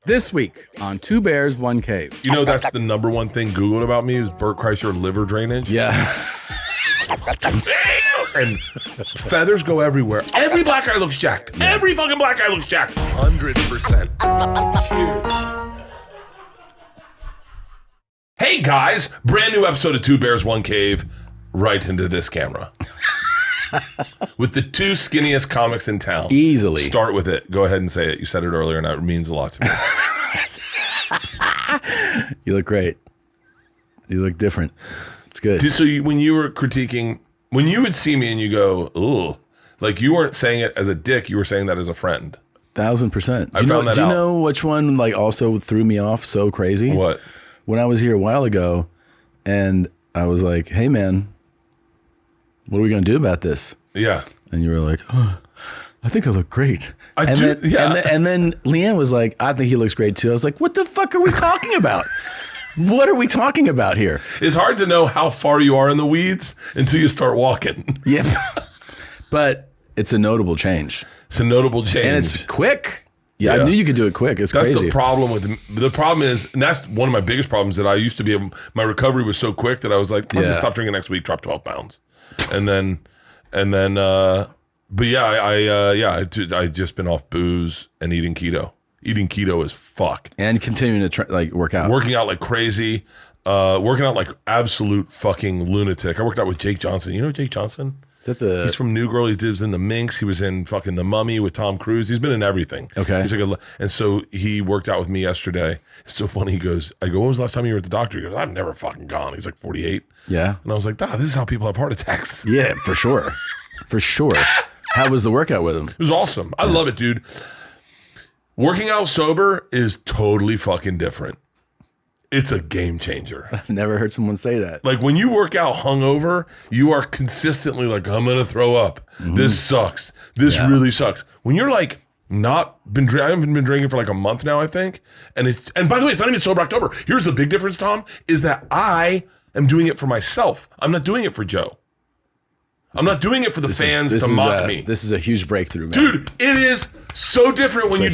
This week on Two Bears, One Cave. You know, that's the number one thing Googled about me is Bert Kreischer liver drainage. Yeah. And feathers go everywhere. Every black guy looks jacked. Every fucking black guy looks jacked. 100%. Cheers. Hey guys, brand new episode of Two Bears, One Cave, right into this camera. With the two skinniest comics in town. Easily. Start with it. Go ahead and say it. You said it earlier and that means a lot to me. You look great. You look different. It's good. So when you were critiquing, when you would see me and you go, ooh, like you weren't saying it as a dick, you were saying that as a friend. 1000%. I found that do you out. know which one like also threw me off so crazy? What? When I was here a while ago and I was like, hey man, what are we going to do about this? Yeah. And you were like, oh, I think I look great. I do, yeah. And then Leanne was like, I think he looks great too. I was like, what the fuck are we talking about? What are we talking about here? It's hard to know how far you are in the weeds until you start walking. Yeah. But it's a notable change. It's a notable change. And it's quick. Yeah, I knew you could do it quick. It's That's crazy. the problem with the problem is, and that's one of my biggest problems, that I used to be able, my recovery was so quick that I was like, I'll just stop drinking next week, drop 12 pounds. And then, but yeah, I just been off booze and eating keto. Eating keto is fuck. And continuing to work out. Working out like crazy. Working out like absolute fucking lunatic. I worked out with Jake Johnson. You know Jake Johnson? Is that He's from New Girl. He was in The Minx. He was in fucking The Mummy with Tom Cruise. He's been in everything. Okay. He's like and so he worked out with me yesterday. It's so funny. He goes, I go, when was the last time you were at the doctor? He goes, I've never fucking gone. He's like 48. Yeah. And I was like, this is how people have heart attacks. Yeah, for sure. For sure. How was the workout with him? It was awesome. I love it, dude. Working out sober is totally fucking different. It's a game changer. I've never heard someone say that. Like when you work out hungover, you are consistently like, I'm going to throw up. This sucks. This really sucks. When you're like I haven't been drinking for like a month now, I think. And by the way, it's not even sober October. Here's the big difference, Tom, is that I am doing it for myself. I'm not doing it for Joe. I'm not doing it for the fans to mock me. This is a huge breakthrough, man. Dude, it is so different when you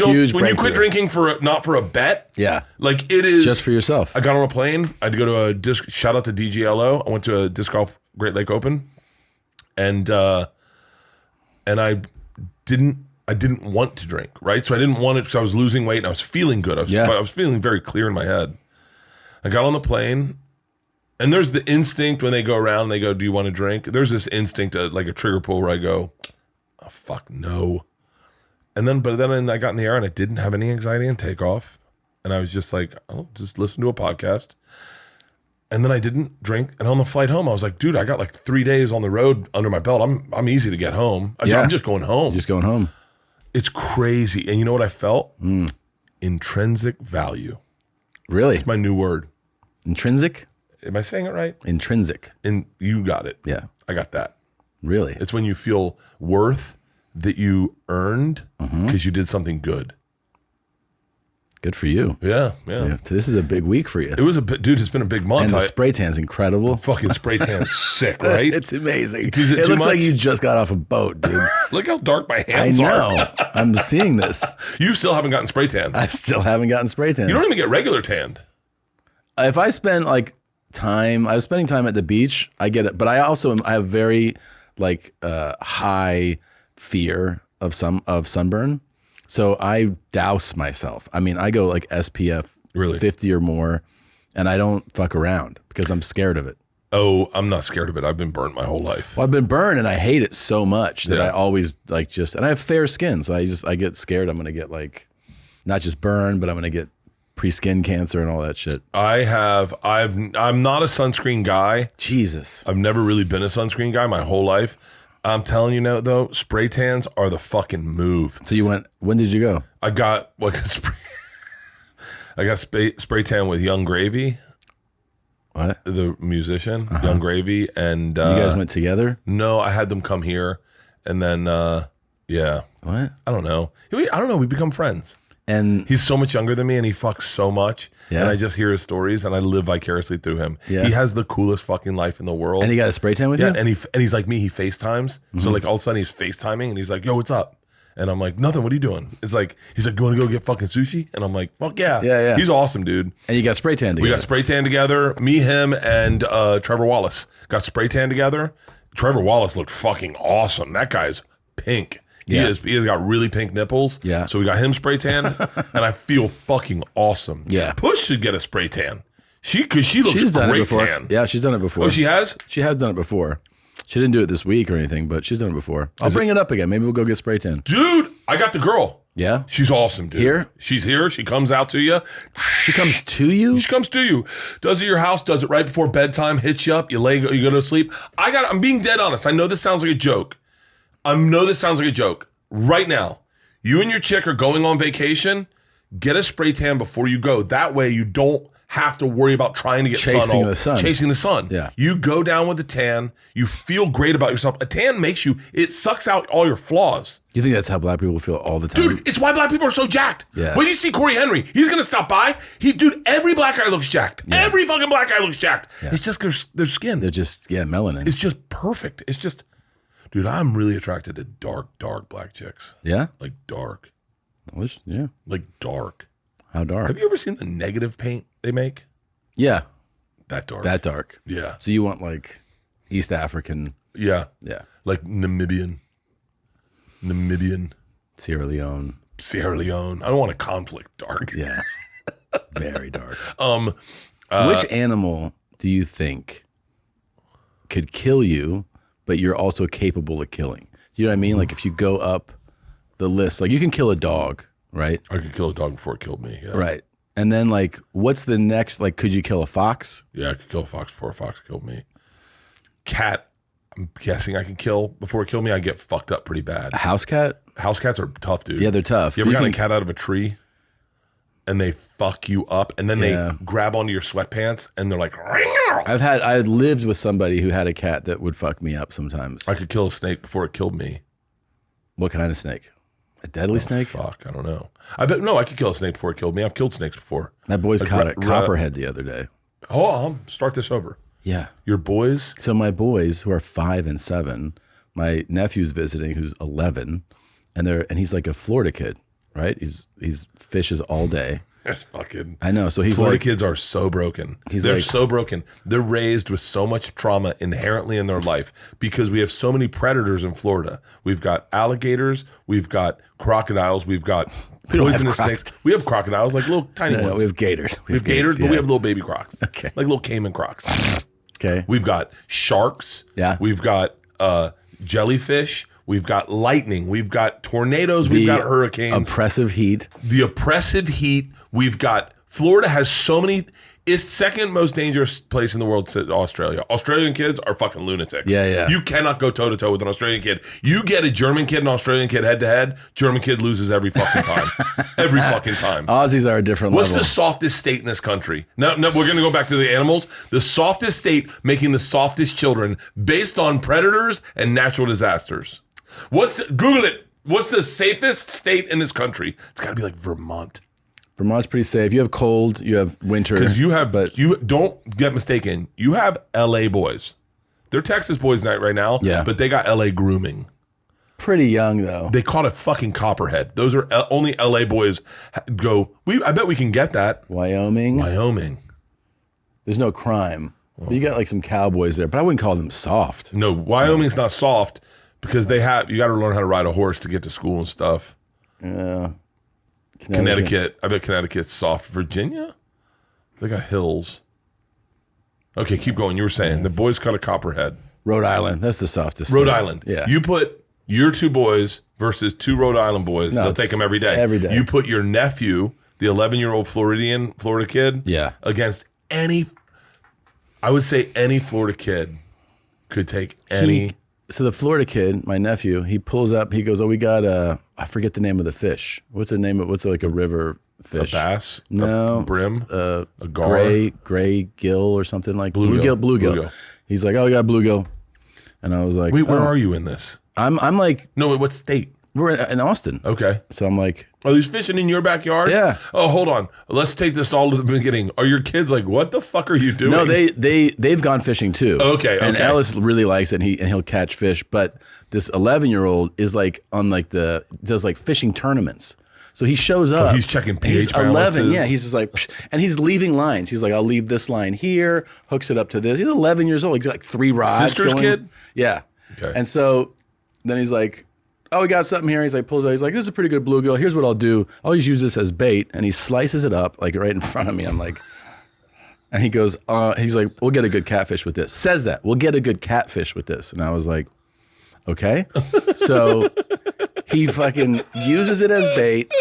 quit drinking not for a bet. Yeah. Like it is just for yourself. I got on a plane. I had to go to a disc. Shout out to DGLO. I went to a disc golf Great Lake Open, and I didn't want to drink, right? So I didn't want it because I was losing weight and I was feeling good. I was feeling very clear in my head. I got on the plane, and there's the instinct when they go around and they go, do you want to drink? There's this instinct, like a trigger pull, where I go, oh, fuck, no. But then I got in the air and I didn't have any anxiety and takeoff. And I was just like, I'll just listen to a podcast. And then I didn't drink. And on the flight home, I was like, dude, I got like 3 days on the road under my belt. I'm easy to get home. I'm just going home. Just going home. It's crazy. And you know what I felt? Intrinsic value. Really? It's my new word. Intrinsic? Am I saying it right? Intrinsic. You got it. Yeah. I got that. Really? It's when you feel worth that you earned because you did something good. Good for you. Yeah. So this is a big week for you. It was dude, it's been a big month. And the spray tan's incredible. Fucking spray tan's sick, right? It's amazing. It looks much? like you just got off a boat, dude. Look how dark my hands I are. know. I'm seeing this. You still haven't gotten spray tan. I still haven't gotten spray tan. You don't even get regular tanned. If I spend I was spending time at the beach, I get it. But I have very high fear of sunburn. So I douse myself. I mean, I go like SPF 50 or more, and I don't fuck around because I'm scared of it. Oh, I'm not scared of it. I've been burnt my whole life. Well, I've been burned, and I hate it so much that I always and I have fair skin, so I get scared I'm going to get not just burned, but I'm going to get pre-skin cancer and all that shit. I'm not a sunscreen guy. Jesus. I've never really been a sunscreen guy my whole life. I'm telling you now, though, spray tans are the fucking move. So when did you go? I got spray tan with Young Gravy. What? The musician, Young Gravy. And you guys went together? No, I had them come here. And then, yeah. What? I don't know. We become friends. And he's so much younger than me and he fucks so much. Yeah. And I just hear his stories and I live vicariously through him. Yeah. He has the coolest fucking life in the world. And he got a spray tan with you? And he's like me, he FaceTimes. Mm-hmm. So like all of a sudden he's FaceTiming and he's like, yo, what's up? And I'm like, nothing. What are you doing? It's like, he's like, you want to go get fucking sushi? And I'm like, fuck yeah. Yeah. He's awesome, dude. And you got spray tan together. We got spray tan together. Me, him, and Trevor Wallace got spray tan together. Trevor Wallace looked fucking awesome. That guy's pink. He has got really pink nipples. Yeah. So we got him spray tan, and I feel fucking awesome. Yeah. Push should get a spray tan. Because she looks She's done it great before. tan. Yeah, she's done it before. Oh, she has? She has done it before. She didn't do it this week or anything, but she's done it before. I'll bring it up again. Maybe we'll go get spray tan. Dude, I got the girl. Yeah? She's awesome, dude. Here? She's here. She comes out to you. She comes to you? She comes to you. Does it at your house, does it right before bedtime, hits you up, you go to sleep. I'm being dead honest. I know this sounds like a joke. Right now, you and your chick are going on vacation, get a spray tan before you go. That way you don't have to worry about trying to get Chasing the sun. Yeah. You go down with a tan, you feel great about yourself. A tan makes you, it sucks out all your flaws. You think that's how black people feel all the time? Dude, it's why black people are so jacked. Yeah. When you see Corey Henry, he's going to stop by. Dude, every black guy looks jacked. Yeah. Every fucking black guy looks jacked. Yeah. It's just their skin. They're just, melanin. It's just perfect. It's just, dude, I'm really attracted to dark black chicks. Yeah? Like dark. Yeah. Like dark. How dark? Have you ever seen the negative paint they make? Yeah. That dark. That dark. Yeah. So you want like East African. Yeah. Yeah. Like Namibian. Sierra Leone. I don't want a conflict dark. Yeah. Very dark. Which animal do you think could kill you, but you're also capable of killing? You know what I mean? Like if you go up the list, like you can kill a dog, right? I could kill a dog before it killed me. Yeah. Right. And then like, what's the next, like, could you kill a fox? Yeah, I could kill a fox before a fox killed me. Cat, I'm guessing I can kill before it killed me. I get fucked up pretty bad. A house cat? House cats are tough, dude. Yeah, they're tough. You ever gotten a cat out of a tree and they fuck you up and then they grab onto your sweatpants and they're like, I lived with somebody who had a cat that would fuck me up sometimes. I could kill a snake before it killed me. What kind of snake? A deadly snake? Fuck, I don't know. I could kill a snake before it killed me. I've killed snakes before. My boys caught a copperhead the other day. Oh, I'll start this over. Yeah. Your boys? So my boys, who are 5 and 7, my nephew's visiting, who's 11, and he's like a Florida kid, right? He's fishes all day. Fucking. I know. So he's Florida like, kids are so broken. They're so broken. They're raised with so much trauma inherently in their life because we have so many predators in Florida. We've got alligators. We've got crocodiles. We've got poisonous snakes. We have crocodiles, like little tiny ones. No, we have gators. We have gators, but we have little baby crocs. Okay. Like little caiman crocs. Okay. We've got sharks. Yeah. We've got jellyfish. We've got lightning. We've got tornadoes. We've got hurricanes. Oppressive heat. The oppressive heat. We've got Florida has so many. It's second most dangerous place in the world to Australia. Australian kids are fucking lunatics. Yeah. You cannot go toe to toe with an Australian kid. You get a German kid and Australian kid head to head. German kid loses every fucking time. Every fucking time. Aussies are a different What's level. the softest state in this country? No, we're going to go back to the animals. The softest state making the softest children based on predators and natural disasters. Google it. What's the safest state in this country? It's got to be like Vermont. Vermont's pretty safe. You have cold. You have winter. Because you don't get mistaken. You have LA boys. They're Texas boys night right now. Yeah. But they got LA grooming. Pretty young though. They caught a fucking copperhead. Those are only LA boys go. I bet we can get that. Wyoming. There's no crime. You got like some cowboys there, but I wouldn't call them soft. No, Wyoming's not soft because you got to learn how to ride a horse to get to school and stuff. Yeah. Connecticut. I bet Connecticut's soft. Virginia? They got hills. Okay, keep going. You were saying the boys caught a copperhead. Rhode Island. That's the softest. Rhode state. Island. Yeah. You put your 2 boys versus 2 Rhode Island boys. No, they'll take them every day. Every day. You put your nephew, the 11-year-old Florida kid, against any. I would say any Florida kid could take any. So the Florida kid, my nephew, he pulls up. He goes, "Oh, we got I forget the name of the fish. What's the name of? What's like a river fish? A bass? No, a brim? A gar? gray gill or something like bluegill. Bluegill. He's like, "Oh, we got bluegill," and I was like, "Wait, where are you in this?" I'm like, no, what state? We're in Austin. Okay. So I'm like, are these fishing in your backyard? Yeah. Oh, hold on. Let's take this all to the beginning. Are your kids like, what the fuck are you doing? no, they've gone fishing too. Okay. And Ellis really likes it. And he'll catch fish. But this 11-year-old is like on like does like fishing tournaments. So he shows up. He's checking pH He's 11. balances. Yeah. He's just like, psh, and he's leaving lines. He's like, I'll leave this line here. Hooks it up to this. He's 11 years old. He's got like 3 rods. Sister's going. kid? Yeah. Okay. And so then he's like, oh, we got something here. He's like, pulls out. He's like, this is a pretty good bluegill. Here's what I'll do. I'll just use this as bait. And he slices it up like right in front of me. I'm like, and he goes, he's like, we'll get a good catfish with this. Says that. We'll get a good catfish with this. And I was like, okay. So he fucking uses it as bait,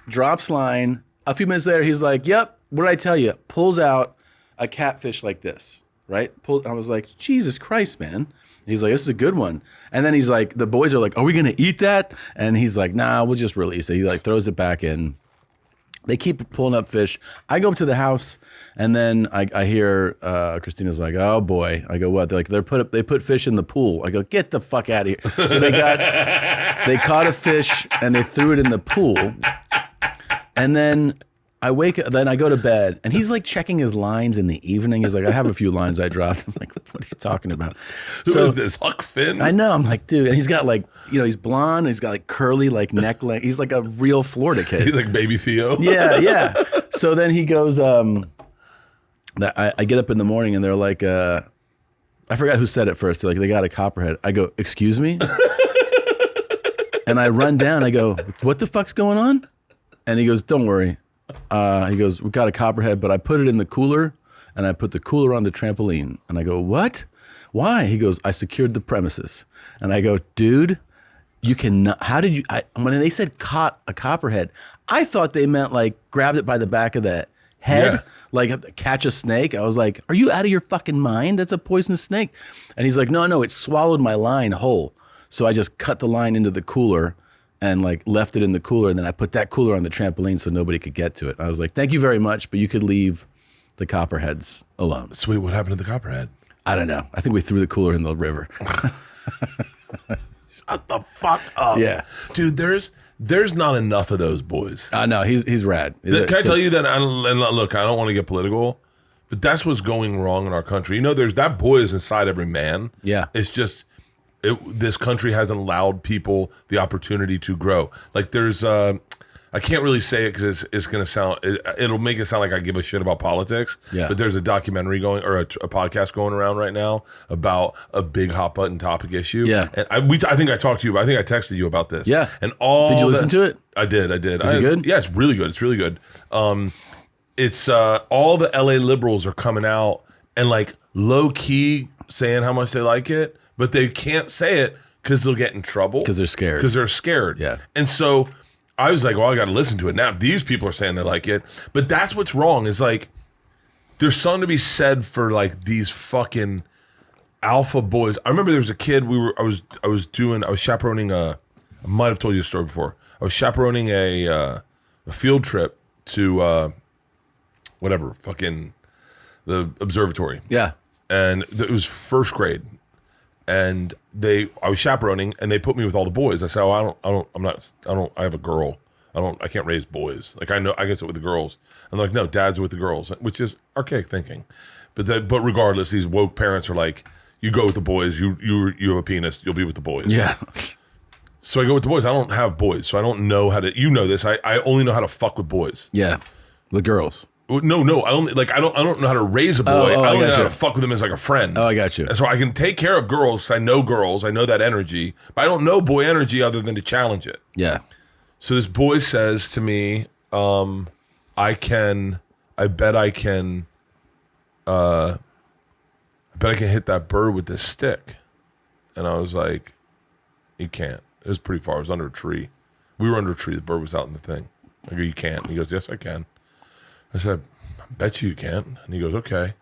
drops line. A few minutes later, he's like, yep, what did I tell you? Pulls out a catfish like this, right? And I was like, Jesus Christ, man. He's like, this is a good one. And then he's like, the boys are like, are we going to eat that? And he's like, nah, we'll just release it. He like throws it back in. They keep pulling up fish. I go up to the house, and then I hear Christina's like, oh boy. I go, what? They're like, they put fish in the pool. I go, get the fuck out of here. So they caught a fish and they threw it in the pool. And then then I go to bed, and he's like checking his lines in the evening. He's like, I have a few lines I dropped. I'm like, what are you talking about? Who is this, Huck Finn? I know. I'm like, dude. And he's got like, he's blonde. He's got like curly like neck length. He's like a real Florida kid. He's like baby Theo. Yeah. So then he goes, I get up in the morning, and they're like, I forgot who said it first. They're like, they got a copperhead. I go, excuse me? And I run down. I go, what the fuck's going on? And he goes, don't worry. He goes, we got a copperhead, but I put it in the cooler, and I put the cooler on the trampoline. And I go, what? Why? He goes, I secured the premises. And I go, dude, you cannot. How did you? When they said caught a copperhead, I thought they meant like grabbed it by the back of the head, like catch a snake. I was like, are you out of your fucking mind? That's a poisonous snake. And he's like, no, it swallowed my line whole. So I just cut the line into the cooler and like left it in the cooler, and then I put that cooler on the trampoline so nobody could get to it. I was like, thank you very much, but you could leave the copperheads alone. Sweet, what happened to the copperhead? I don't know. I think we threw the cooler in the river. Shut the fuck up. Yeah. Dude, there's not enough of those boys. No, he's rad. Can I tell you that, and look, I don't want to get political, but that's what's going wrong in our country. There's that boy is inside every man. Yeah. It's just, this country hasn't allowed people the opportunity to grow. Like there's, I can't really say it because it's going to sound, it'll make it sound like I give a shit about politics. Yeah. But there's a documentary going, or a podcast going around right now about a big hot button topic issue. Yeah. And I think I talked to you, but I think I texted you about this. Yeah. And all. Did you listen to it? I did. Is it good? Yeah, it's really good. It's really good. It's all the LA liberals are coming out and like low key saying how much they like it, but they can't say it because they'll get in trouble. Because they're scared. Yeah. And so I was like, well, I got to listen to it now. These people are saying they like it, but that's what's wrong. Is like, there's something to be said for like these fucking alpha boys. I remember there was a kid I was chaperoning I might have told you the story before. I was chaperoning a field trip to whatever, fucking the observatory. Yeah. And it was first grade. And I was chaperoning, and they put me with all the boys. I said, "Oh, I have a girl. I can't raise boys. Like I can sit with the girls." And they're like, "No, dad's with the girls," which is archaic thinking. But regardless, these woke parents are like, "You go with the boys. You have a penis. You'll be with the boys." Yeah. So I go with the boys. I don't have boys, so I don't know how to. You know this. I only know how to fuck with boys. Yeah. With girls. No, I don't know how to raise a boy. I only know how to fuck with them as like a friend. Oh, I got you. And so I can take care of girls. I know that energy, but I don't know boy energy other than to challenge it. Yeah. So this boy says to me, I bet I can hit that bird with this stick. And I was like, you can't. It was pretty far. It was under a tree. We were under a tree. The bird was out in the thing. I go, you can't. And he goes, yes, I can. I said, I bet you can. And he goes, okay.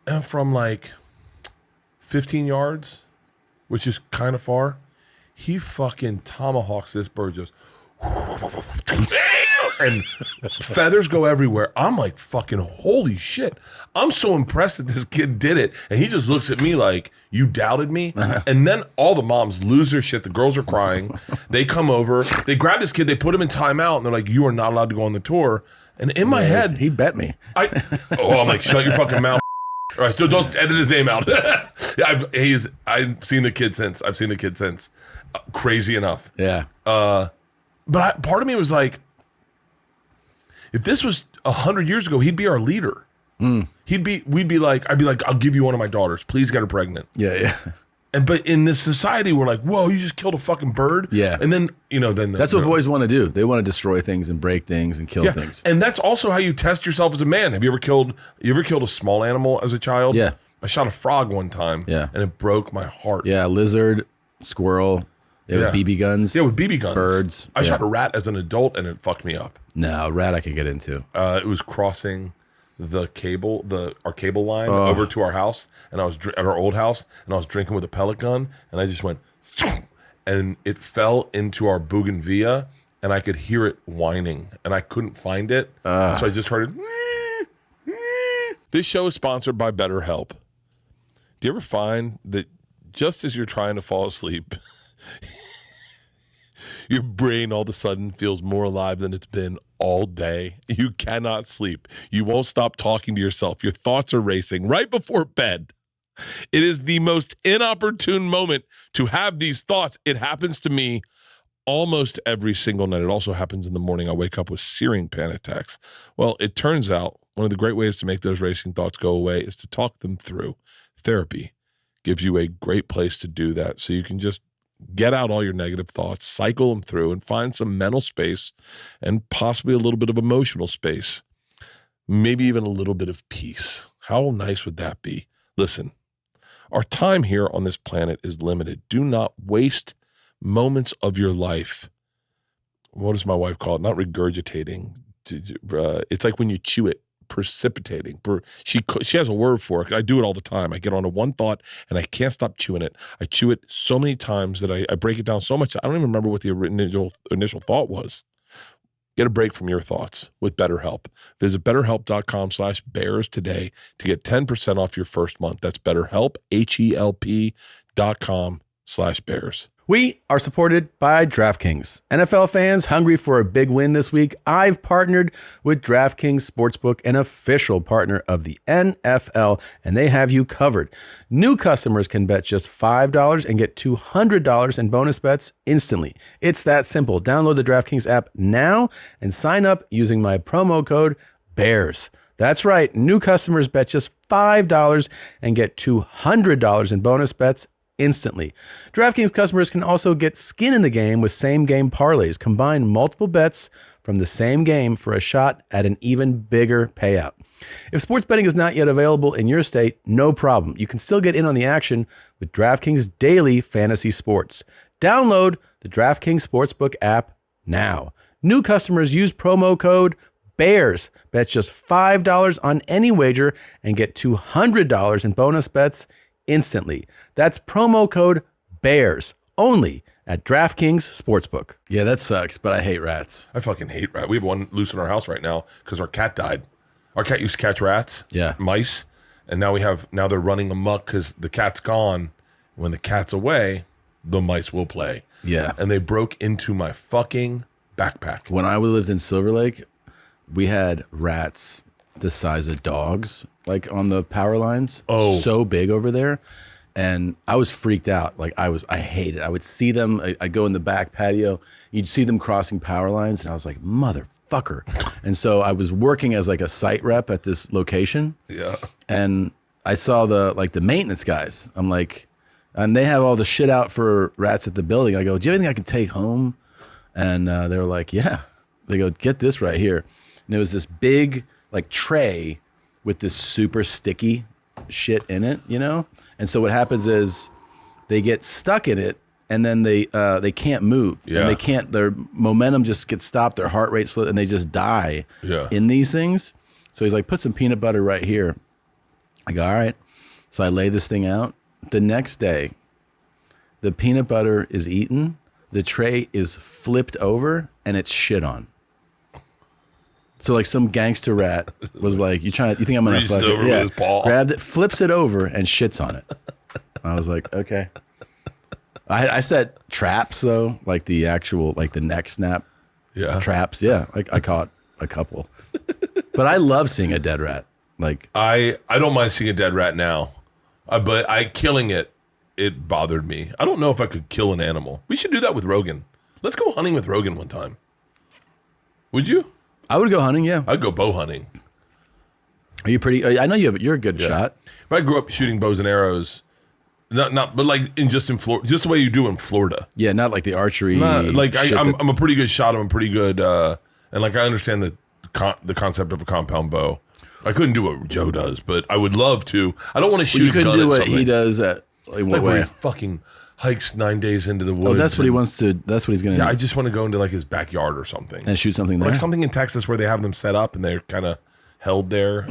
And from like 15 yards, which is kind of far, he fucking tomahawks this bird just. and feathers go everywhere. I'm like, fucking holy shit. I'm so impressed that this kid did it. And he just looks at me like, you doubted me? And then all the moms lose their shit. The girls are crying. They come over. They grab this kid. They put him in timeout. And they're like, you are not allowed to go on the tour. And in my head. He bet me. I'm like, shut your fucking mouth. All right, so don't edit his name out. I've seen the kid since. Crazy enough. Yeah. But part of me was like, if this was 100 years ago, he'd be our leader. I'd be like, I'll give you one of my daughters. Please get her pregnant. Yeah. But in this society, we're like, whoa, you just killed a fucking bird. Yeah. And then, that's what boys want to do. They want to destroy things and break things and kill things. And that's also how you test yourself as a man. Have you ever killed a small animal as a child? Yeah. I shot a frog one time. Yeah. And it broke my heart. Yeah. Lizard, squirrel. With BB guns. Yeah, with BB guns. Birds. I shot a rat as an adult and it fucked me up. No, rat I could get into. It was crossing our cable line over to our house, and I was at our old house, and I was drinking with a pellet gun, and I just went, and it fell into our bougainvillea, and I could hear it whining, and I couldn't find it, so I just heard it. This show is sponsored by BetterHelp. Do you ever find that just as you're trying to fall asleep, your brain all of a sudden feels more alive than it's been all day? You cannot sleep. You won't stop talking to yourself. Your thoughts are racing right before bed. It is the most inopportune moment to have these thoughts. It happens to me almost every single night. It also happens in the morning. I wake up with searing panic attacks. Well, it turns out one of the great ways to make those racing thoughts go away is to talk them through. Therapy gives you a great place to do that, so you can just get out all your negative thoughts, cycle them through, and find some mental space and possibly a little bit of emotional space, maybe even a little bit of peace. How nice would that be? Listen, our time here on this planet is limited. Do not waste moments of your life. What does my wife call it? Not regurgitating. It's like when you chew it. Precipitating. She has a word for it. I do it all the time. I get on to one thought and I can't stop chewing it. I chew it so many times that I break it down so much that I don't even remember what the initial thought was. Get a break from your thoughts with BetterHelp. Visit BetterHelp.com/bears today to get 10% off your first month. That's BetterHelp, HELP.com/bears. We are supported by DraftKings. NFL fans hungry for a big win this week? I've partnered with DraftKings Sportsbook, an official partner of the NFL, and they have you covered. New customers can bet just $5 and get $200 in bonus bets instantly. It's that simple. Download the DraftKings app now and sign up using my promo code BEARS. That's right. New customers bet just $5 and get $200 in bonus bets instantly. DraftKings customers can also get skin in the game with same-game parlays. Combine multiple bets from the same game for a shot at an even bigger payout. If sports betting is not yet available in your state, no problem. You can still get in on the action with DraftKings Daily Fantasy Sports. Download the DraftKings Sportsbook app now. New customers use promo code BEARS. Bet just $5 on any wager and get $200 in bonus bets instantly. That's promo code BEARS only at DraftKings Sportsbook. Yeah, that sucks, but I hate rats. I fucking hate rats. We have one loose in our house right now because our cat died. Our cat used to catch rats, mice, and now they're running amok because the cat's gone. When the cat's away, the mice will play. Yeah. And they broke into my fucking backpack. When I lived in Silver Lake, we had rats the size of dogs, like on the power lines. Oh, so big over there. And I was freaked out. Like I hated it. I would see them. I'd go in the back patio. You'd see them crossing power lines. And I was like, motherfucker. And so I was working as like a site rep at this location. Yeah. And I saw the maintenance guys. I'm like, and they have all the shit out for rats at the building. I go, do you have anything I can take home? And they were like, yeah. They go, get this right here. And it was this big like tray with this super sticky shit in it, you know? And so what happens is they get stuck in it and then they can't move. Yeah. And they can't, their momentum just gets stopped, their heart rate slow, and they just die in these things. So he's like, put some peanut butter right here. I go, all right. So I lay this thing out. The next day, the peanut butter is eaten, the tray is flipped over, and it's shit on. So like some gangster rat was like, you think I'm gonna Reached fuck over it? with his paw. Grabbed it, flips it over, and shits on it. I was like, okay. I set traps though, like the actual like the neck snap traps. Yeah, like I caught a couple. But I love seeing a dead rat. Like I don't mind seeing a dead rat now, but killing it bothered me. I don't know if I could kill an animal. We should do that with Rogan. Let's go hunting with Rogan one time. Would you? I would go hunting. Yeah. I'd go bow hunting. Are you pretty? I know you're a good shot. But I grew up shooting bows and arrows, but like in Florida, just the way you do in Florida. Yeah, not like the archery. Like I'm a pretty good shot. I'm a pretty good, and like I understand the concept of a compound bow. I couldn't do what Joe does, but I would love to. I don't want to shoot. You couldn't a gun do at what something. he does at like what Where way? he fucking hikes 9 days into the woods. Oh, that's what he wants to. That's what he's gonna. Yeah, do. I just want to go into like his backyard or something, and shoot something there. like something in Texas where they have them set up and they're kind of held there.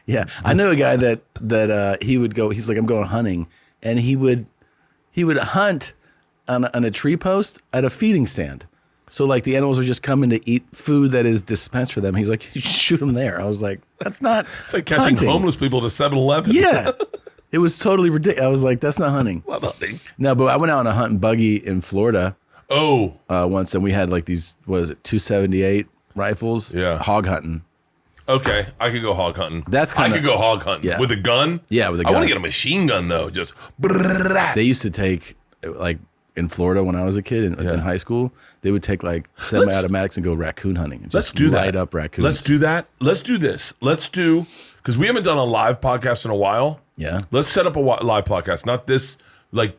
Yeah, I know a guy that he would go. He's like, I'm going hunting, and he would hunt on a tree post at a feeding stand. So like the animals would just come in to eat food that is dispensed for them. He's like, you shoot them there. I was like, that's not. It's like catching hunting. homeless people to 7-Eleven. Yeah, it was totally ridiculous. I was like, that's not hunting. Not hunting. No, but I went out on a hunting buggy in Florida Oh, once, and we had like these 278 rifles. Yeah. Hog hunting. okay. I could go hog hunting. I could go hog hunting Yeah. with a gun. Yeah, with a I want gun. to get a machine gun though. Just They used to take like in Florida when I was a kid in high school. They would take like semi-automatics and go raccoon hunting. And let's just do that. light up raccoons. Let's do that. Let's do this. Let's do because we haven't done a live podcast in a while. Yeah. Let's set up a live podcast. Not this like.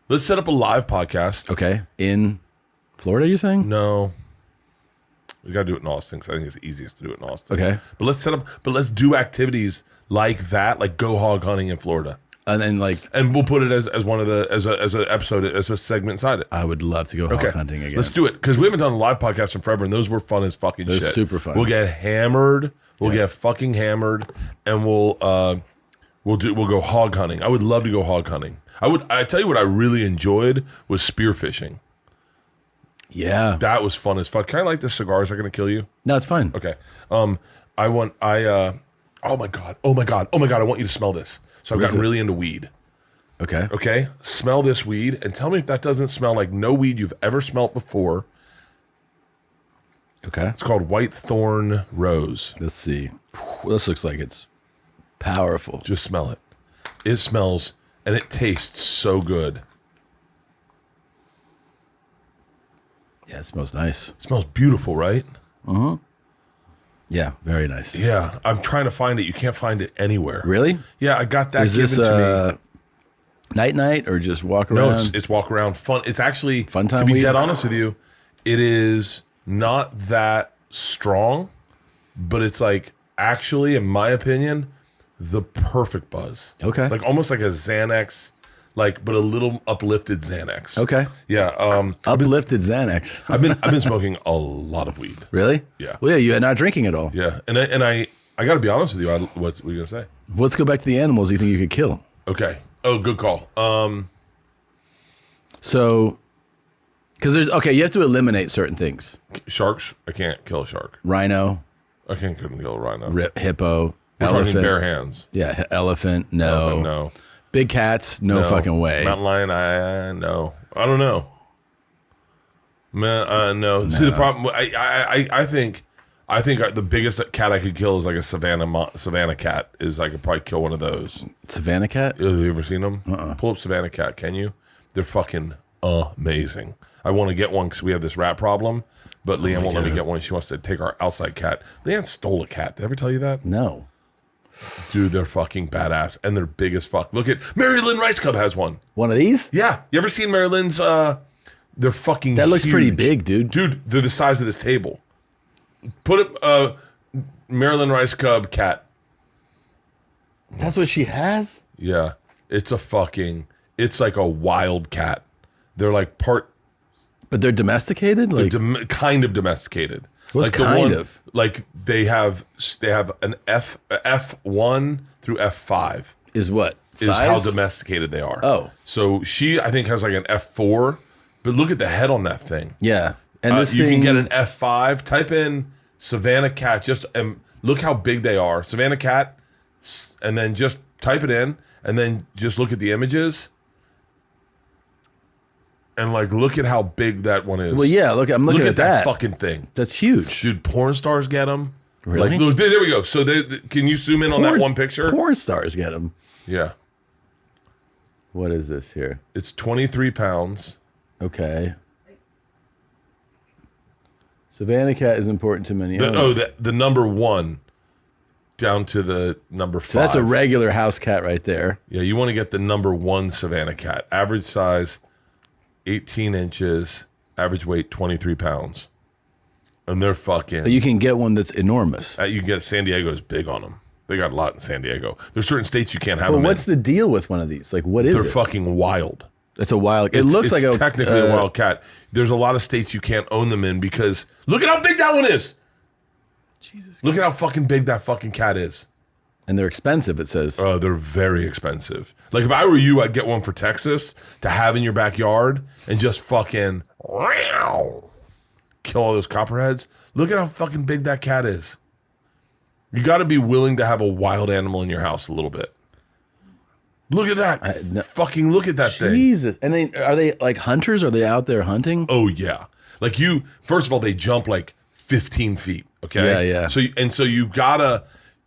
Let's set up a live podcast. Okay. In Florida, you're saying? No. We gotta do it in Austin because I think it's easiest to do it in Austin. Okay. But let's do activities like that, like go hog hunting in Florida. And then like And we'll put it as one of the as an episode, as a segment inside it. I would love to go hog hunting again. Let's do it. Because we haven't done a live podcast in forever, and those were fun as fucking shit. super fun. We'll get hammered. We'll get fucking hammered, and we'll go hog hunting. I would love to go hog hunting. I tell you what I really enjoyed was spearfishing. Yeah. That was fun as fuck. Can I light this cigar? Is that gonna kill you? No, it's fine. Okay. Oh my god. I want you to smell this. So I've gotten really into weed. Okay. Okay. Smell this weed and tell me if that doesn't smell like no weed you've ever smelt before. Okay. It's called White Thorn Rose. Let's see. This looks like it's powerful. Just smell it. It smells and it tastes so good. Yeah, it smells nice. It smells beautiful, right? Yeah, very nice. Yeah. I'm trying to find it. You can't find it anywhere. Really? Yeah, I got that Is given this to me. night or just walk No, around? it's walk around fun. It's actually Fun time to be weed? dead honest with you, it is not that strong, but it's like actually, in my opinion, the perfect buzz. Okay. Like almost like a Xanax, like but a little uplifted Xanax. Okay. Yeah. Uplifted Xanax. I've been smoking a lot of weed. Really? Yeah. Well, yeah, you're not drinking at all. Yeah, and I got to be honest with you. What were you gonna say? Let's go back to the animals you think you could kill. Okay. Oh, good call. So, because you have to eliminate certain things. Sharks. I can't kill a shark. Rhino, I couldn't kill a rhino. hippo, We're elephant. talking bare hands. Yeah, elephant. No. No. Big cats. No fucking way. Mountain lion, I no. I don't know. Man, no. See the problem. I think the biggest cat I could kill is like a savannah cat. Is I could probably kill one of those. Savannah cat. Have you ever seen them? Pull up savannah cat. Can you? They're fucking amazing. I want to get one because we have this rat problem, but Leanne won't let me get one. She wants to take our outside cat. Leanne stole a cat. Did I ever tell you that? No. Dude, they're fucking badass and they're big as fuck. Look at Mary Lynn Rice Cub has one. One of these? Yeah. You ever seen Mary Lynn's? They're fucking That looks huge. pretty big, dude. Dude, they're the size of this table. Put it, Mary Lynn Rice Cub cat. That's what she has? Yeah. It's like a wild cat. They're like But they're domesticated? Like, kind of domesticated. What's like the kind of? Like they have an F1 through F5. is what? Is how Size? domesticated they are. Oh. So she, I think, has like an F4, but look at the head on that thing. Yeah. And this you thing, can get an F5. Type in Savannah cat. Just look how big they are. Savannah cat, and then just type it in, and then just look at the images. And like, look at how big that one is. Well, yeah, look, I'm looking at that fucking thing. That's huge. Dude, porn stars get them. Really? Like, look, there we go. So can you zoom in on that one picture? Porn stars get them. Yeah. What is this here? It's 23 pounds. Okay. Savannah cat is important to many. The number 1 down to the number 5. So that's a regular house cat right there. Yeah, you want to get the number 1 Savannah cat. Average size, 18 inches. Average weight, 23 pounds. And they're fucking... But you can get one that's enormous. You can get San Diego's big on them. They got a lot in San Diego. There's certain states you can't have But them what's the deal with one of these? Like, what is They're it? fucking wild. It's a wild... It looks like a... technically a wild cat. There's a lot of states you can't own them in because... Look at how big that one is! Jesus. Look at how fucking big that fucking cat is. And they're expensive, it says. Oh, they're very expensive. Like, if I were you, I'd get one for Texas to have in your backyard and just fucking... kill all those copperheads. Look at how fucking big that cat is. You got to be willing to have a wild animal in your house a little bit. Look at that. Fucking look at that thing. Jesus. And are they like hunters? Are they out there hunting? Oh, yeah. Like first of all, they jump like 15 feet. Okay. Yeah. So you've got to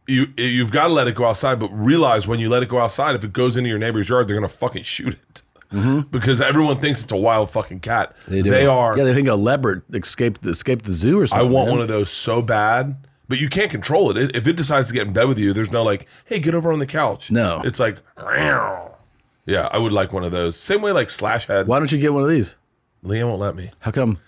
let it go outside, but realize when you let it go outside, if it goes into your neighbor's yard, they're going to fucking shoot it. Mm-hmm. Because everyone thinks it's a wild fucking cat. They do. They are. Yeah, they think a leopard escaped the zoo or something. I want one of those so bad, but you can't control it. If it decides to get in bed with you, there's no like, hey, get over on the couch. No. It's like, yeah, I would like one of those. Same way like Slash Head. Why don't you get one of these? Leanne won't let me. How come?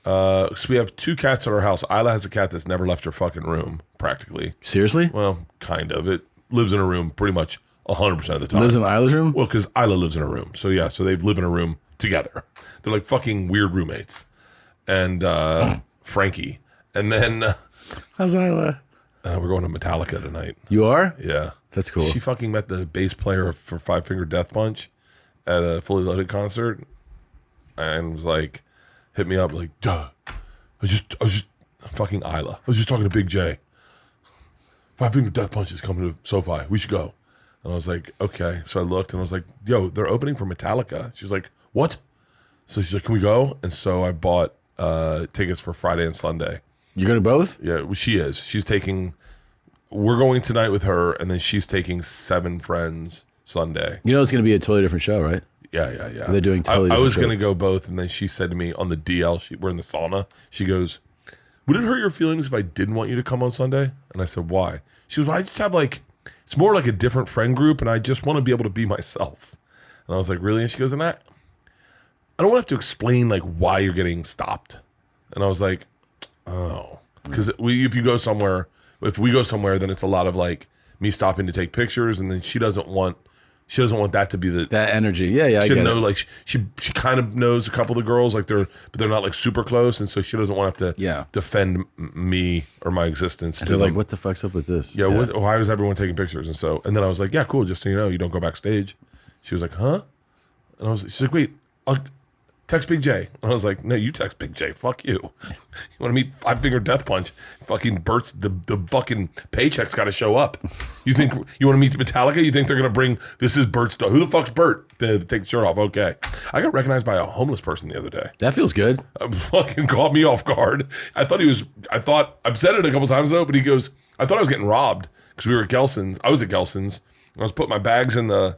So we have 2 cats at our house. Isla has a cat that's never left her fucking room, practically. Seriously? Well, kind of. It lives in a room pretty much 100% of the time. Lives in Isla's room? Well, because Isla lives in a room. So yeah, so they live in a room together. They're like fucking weird roommates. And Frankie. And then how's Isla? we're going to Metallica tonight. You are? Yeah. That's cool. She fucking met the bass player for Five Finger Death Punch at a Fully Loaded concert and was like, hit me up like, duh. I was just fucking Isla. I was just talking to Big J. Five Finger Death Punch is coming to SoFi. We should go. And I was like, okay. So I looked and I was like, yo, they're opening for Metallica. She was like, what? So she's like, can we go? And so I bought tickets for Friday and Sunday. You're going to both? Yeah, well, she is. We're going tonight with her, and then she's taking 7 friends Sunday. You know it's going to be a totally different show, right? Yeah. They're doing totally different I was shows. going to go both, and then she said to me on the DL, we're in the sauna, she goes, would it hurt your feelings if I didn't want you to come on Sunday? And I said, why? She goes, well, I just have it's more like a different friend group, and I just want to be able to be myself. And I was like, really? And she goes, and I don't want to have to explain why you're getting stopped. And I was like, oh, because if we go somewhere, then it's a lot of me stopping to take pictures, and then she doesn't want that to be that energy. Yeah, I she get know it. she kind of knows a couple of the girls, but they're not super close, and so she doesn't want to have to defend me or my existence. They're like, what the fuck's up with this? Yeah, why is everyone taking pictures? And then I was like, yeah, cool. Just so you know, you don't go backstage. She was like, huh? And she's like, wait, I'll text Big J. And I was like, no, you text Big J. Fuck you. You want to meet Five Finger Death Punch? Fucking Bert's, the fucking paycheck's got to show up. You think you want to meet Metallica? You think they're going to bring, this is Bert's dog. Who the fuck's Bert? To take the shirt off. Okay. I got recognized by a homeless person the other day. That feels good. Fucking caught me off guard. I've said it a couple times though, but he goes, I thought I was getting robbed because we were at Gelson's. I was at Gelson's. I was putting my bags in the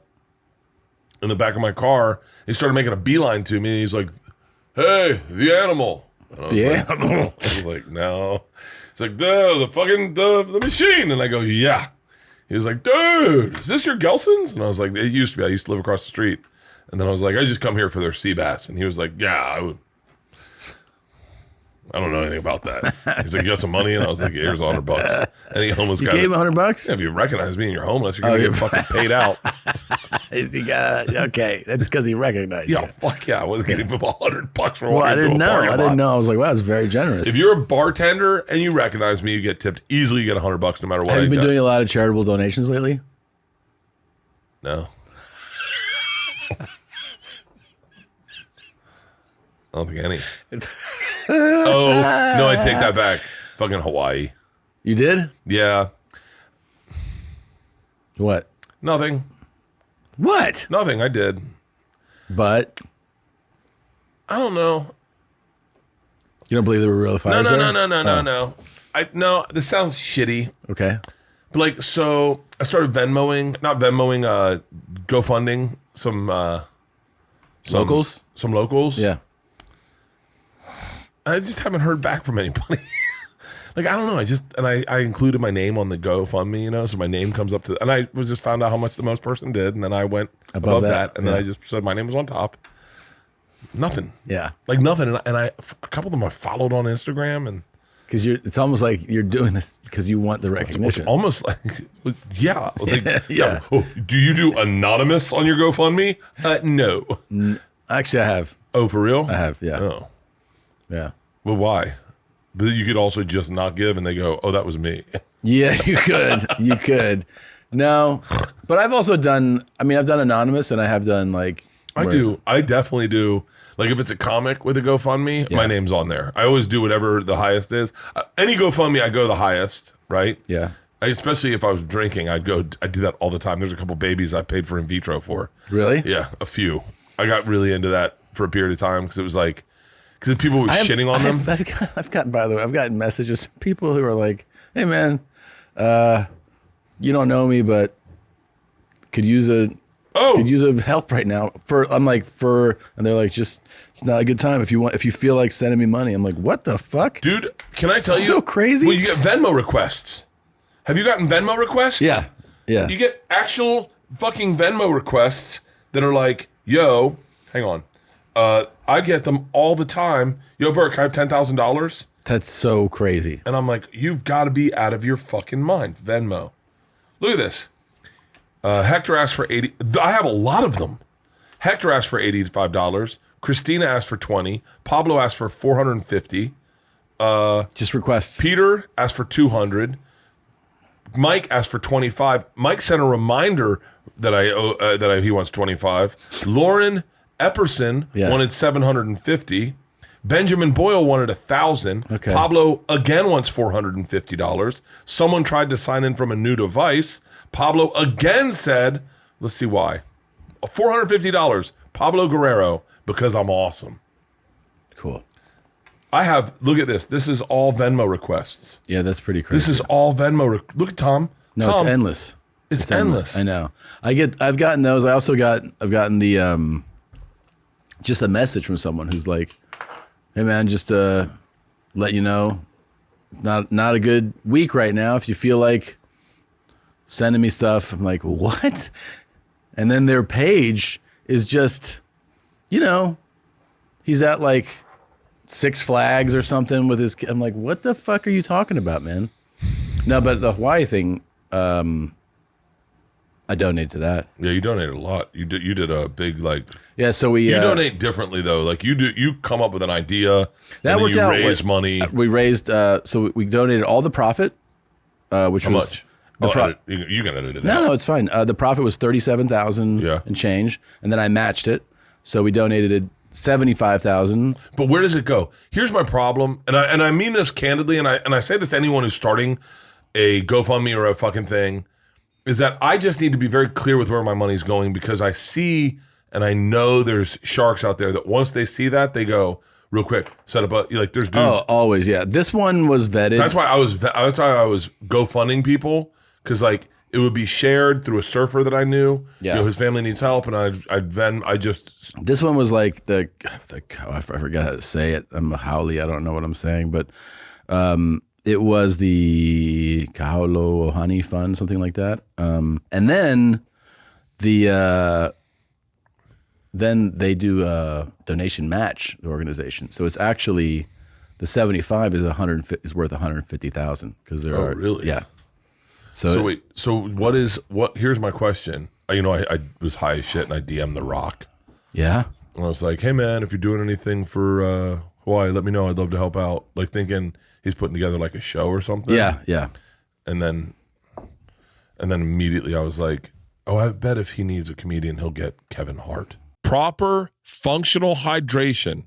back of my car. He started making a beeline to me, and he's like, hey, the animal. Animal. I was like, no. He's like, the machine. And I go, yeah. He was like, dude, is this your Gelson's? And I was like, it used to be. I used to live across the street. And then I was like, I just come here for their sea bass. And he was like, yeah, I don't know anything about that. He's like, you got some money? And I was like, here's $100. And he almost got gave him $100? Yeah, if you recognize me and you're homeless, you're going to get fucking paid out. Okay, that's because he recognized you. Yeah, fuck yeah. I wasn't getting him $100 for well, walking I didn't into a parking lot. I didn't know. I was like, wow, that's very generous. If you're a bartender and you recognize me, you get tipped. Easily you get $100 no matter what. Have you been doing a lot of charitable donations lately? No. I don't think any. Oh, no, I take that back. Fucking Hawaii. You did? Yeah. What? Nothing. What? Nothing. I did. But I don't know. you don't believe there were real fires there? No. No, this sounds shitty. Okay. But like, so I started GoFunding some Locals? Some locals. Yeah. I just haven't heard back from anybody. Like, I don't know. I included my name on the GoFundMe, so my name comes up to, and I was just found out how much the most person did, and then I went above that, and then I just said my name was on top. Nothing. Yeah. Like nothing. And I a couple of them I followed on Instagram, and because it's almost like you're doing this because you want the recognition. it's almost like, yeah. Like, Yeah. Oh, do you do anonymous on your GoFundMe? No. Actually, I have. Oh, for real? I have. Yeah. Oh. Yeah. Well, why? But you could also just not give, and they go, "Oh, that was me." Yeah, you could. You could. No, but I've also done. I mean, I've done anonymous, and I have done like. I do. I definitely do. Like if it's a comic with a GoFundMe, my name's on there. I always do whatever the highest is. Any GoFundMe, I go the highest, right? Yeah. Especially if I was drinking, I do that all the time. There's a couple babies I paid for in vitro for. Really? Yeah, a few. I got really into that for a period of time because it was like, because people were shitting on them. I've gotten, by the way, I've gotten messages from people who are like, "Hey man, you don't know me, but could use a help right now." And they're like, "Just it's not a good time if you feel like sending me money." I'm like, "What the fuck, dude? Can I tell you? So crazy. Well, you get Venmo requests. Have you gotten Venmo requests? Yeah. You get actual fucking Venmo requests that are like, "Yo, hang on." I get them all the time. "Yo, Burke, I have $10,000. That's so crazy. And I'm like, you've got to be out of your fucking mind. Venmo. Look at this. Hector asked for 80. I have a lot of them. Hector asked for $85. Christina asked for 20. Pablo asked for 450. Just requests. Peter asked for 200. Mike asked for 25. Mike sent a reminder that he wants 25. Lauren Epperson wanted 750. Benjamin Boyle wanted 1,000. Okay. Pablo again wants $450. Someone tried to sign in from a new device. Pablo again said, let's see why. $450. Pablo Guerrero, because I'm awesome. Cool. Look at this. This is all Venmo requests. Yeah, that's pretty crazy. This is all Venmo. Look at Tom. No, Tom, it's endless. It's endless. I know. I've gotten those. I've gotten the just a message from someone who's like, "Hey man, just let you know, not a good week right now. If you feel like sending me stuff." I'm like, "What?" And then their page is just, he's at like Six Flags or something with his. I'm like, "What the fuck are you talking about, man?" No, but the Hawaii thing, I donated to that. Yeah, you donated a lot. You did a big like. Yeah, so we you donate differently though. Like you come up with an idea. That worked out. Raise money. We raised. So we donated all the profit, which How was much? You can edit it. No, it's fine. The profit was $37,000 and change, and then I matched it. So we donated $75,000. But where does it go? Here's my problem, and I mean this candidly, and I say this to anyone who's starting a GoFundMe or a fucking thing. Is that I just need to be very clear with where my money's going, because I see and I know there's sharks out there that once they see that, they go real quick, set up there's dudes. Oh, always, yeah. This one was vetted. That's why I was GoFunding people, because like it would be shared through a surfer that I knew. Yeah, his family needs help, and I just. This one was like I forgot how to say it. I'm a Howley. I don't know what I'm saying, but it was the Kahalo Ohani Fund, something like that. And then then they do a donation match, the organization. So it's actually the 75 is worth 150,000 because there are really? Yeah. So wait. So what? Here's my question. I was high as shit and I DM'd The Rock. Yeah. And I was like, hey man, if you're doing anything for Hawaii, let me know. I'd love to help out. Like thinking he's putting together like a show or something. Yeah. Yeah. And then immediately I was like, oh, I bet if he needs a comedian, he'll get Kevin Hart. Proper functional hydration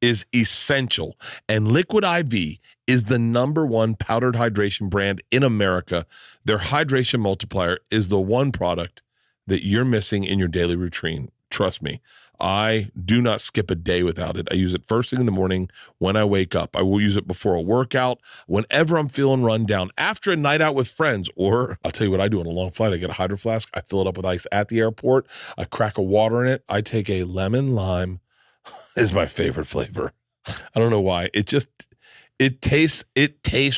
is essential. And Liquid IV is the #1 powdered hydration brand in America. Their hydration multiplier is the one product that you're missing in your daily routine. Trust me, I do not skip a day without it. I use it first thing in the morning when I wake up. I will use it before a workout, whenever I'm feeling run down, after a night out with friends, or I'll tell you what I do on a long flight. I get a Hydro Flask. I fill it up with ice at the airport. I crack a water in it. I take a lemon lime. Is my favorite flavor. I don't know why. It tastes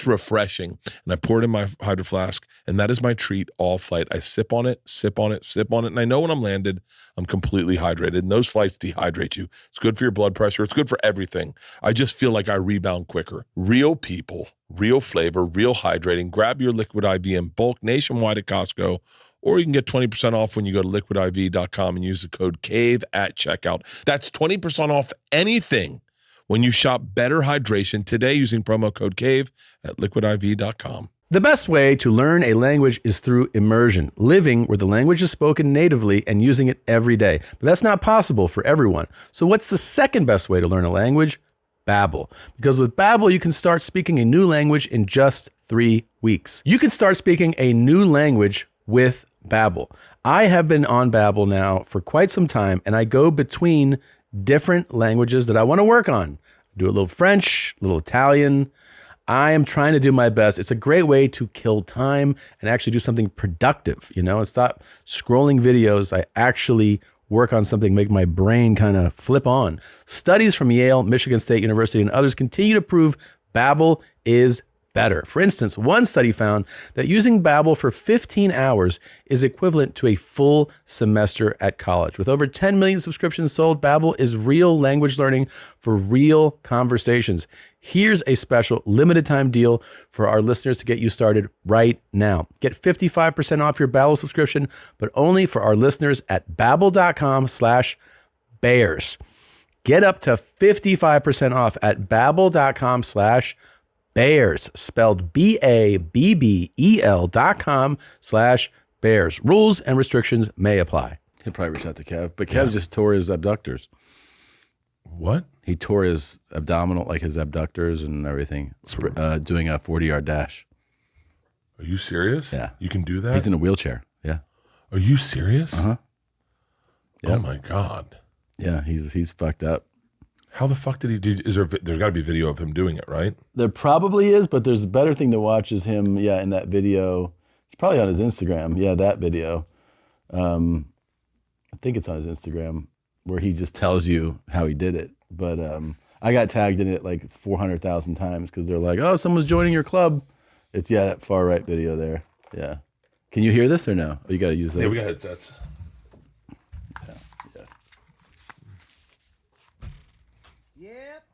refreshing. And I pour it in my Hydro Flask, and that is my treat all flight. I sip on it, and I know when I'm landed, I'm completely hydrated. And those flights dehydrate you. It's good for your blood pressure. It's good for everything. I just feel like I rebound quicker. Real people, real flavor, real hydrating. Grab your Liquid IV in bulk nationwide at Costco, or you can get 20% off when you go to liquidiv.com and use the code CAVE at checkout. That's 20% off anything when you shop Better Hydration today using promo code CAVE at liquidiv.com. The best way to learn a language is through immersion, living where the language is spoken natively and using it every day. But that's not possible for everyone. So what's the second best way to learn a language? Babbel. Because with Babbel, you can start speaking a new language in just 3 weeks. You can start speaking a new language with Babbel. I have been on Babbel now for quite some time, and I go between different languages that I want to work on. I do a little French, a little Italian. I am trying to do my best. It's a great way to kill time and actually do something productive. You know, stop scrolling videos. I actually work on something, make my brain kind of flip on. Studies from Yale, Michigan State University, and others continue to prove Babbel is better. For instance, one study found that using Babbel for 15 hours is equivalent to a full semester at college. With over 10 million subscriptions sold, Babbel is real language learning for real conversations. Here's a special limited time deal for our listeners to get you started right now. Get 55% off your Babbel subscription, but only for our listeners at babbel.com/bears. Get up to 55% off at babbel.com/bears, spelled BABBEL.com/bears. Rules and restrictions may apply. He'll probably reach out to Kev, but Kev just tore his abductors. What? He tore his abdominal, like his abductors and everything, doing a 40-yard dash. Are you serious? Yeah. You can do that? He's in a wheelchair. Yeah. Are you serious? Uh-huh. Yep. Oh, my God. Yeah, he's fucked up. How the fuck did he do? There's got to be video of him doing it, right? There probably is, but there's a better thing to watch is him, in that video. It's probably on his Instagram. Yeah, that video. I think it's on his Instagram where he just tells you how he did it. But I got tagged in it like 400,000 times because they're like, oh, someone's joining your club. It's, that far right video there. Yeah. Can you hear this or no? Oh, you got to use that. Yeah, we got headsets. Yep.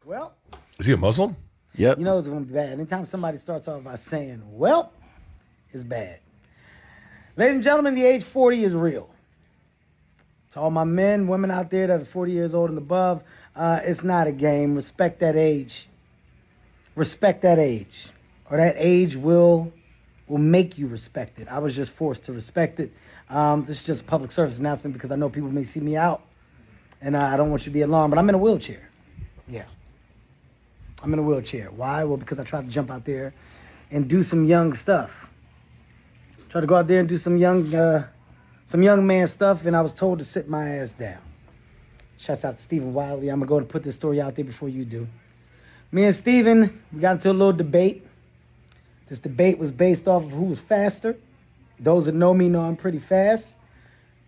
Well. Is he a Muslim? Yep. You know it's going to be bad. Anytime somebody starts off by saying, well, it's bad. Ladies and gentlemen, the age 40 is real. To all my men, women out there that are 40 years old and above, it's not a game. Respect that age. Respect that age. Or that age will make you respect it. I was just forced to respect it. This is just a public service announcement because I know people may see me out. And I don't want you to be alarmed, but I'm in a wheelchair. Yeah. I'm in a wheelchair. Why? Well, because I tried to jump out there and do some young stuff. Tried to go out there and do some young man stuff, and I was told to sit my ass down. Shouts out to Stephen Wiley. I'm going to go and put this story out there before you do. Me and Stephen, we got into a little debate. This debate was based off of who was faster. Those that know me know I'm pretty fast.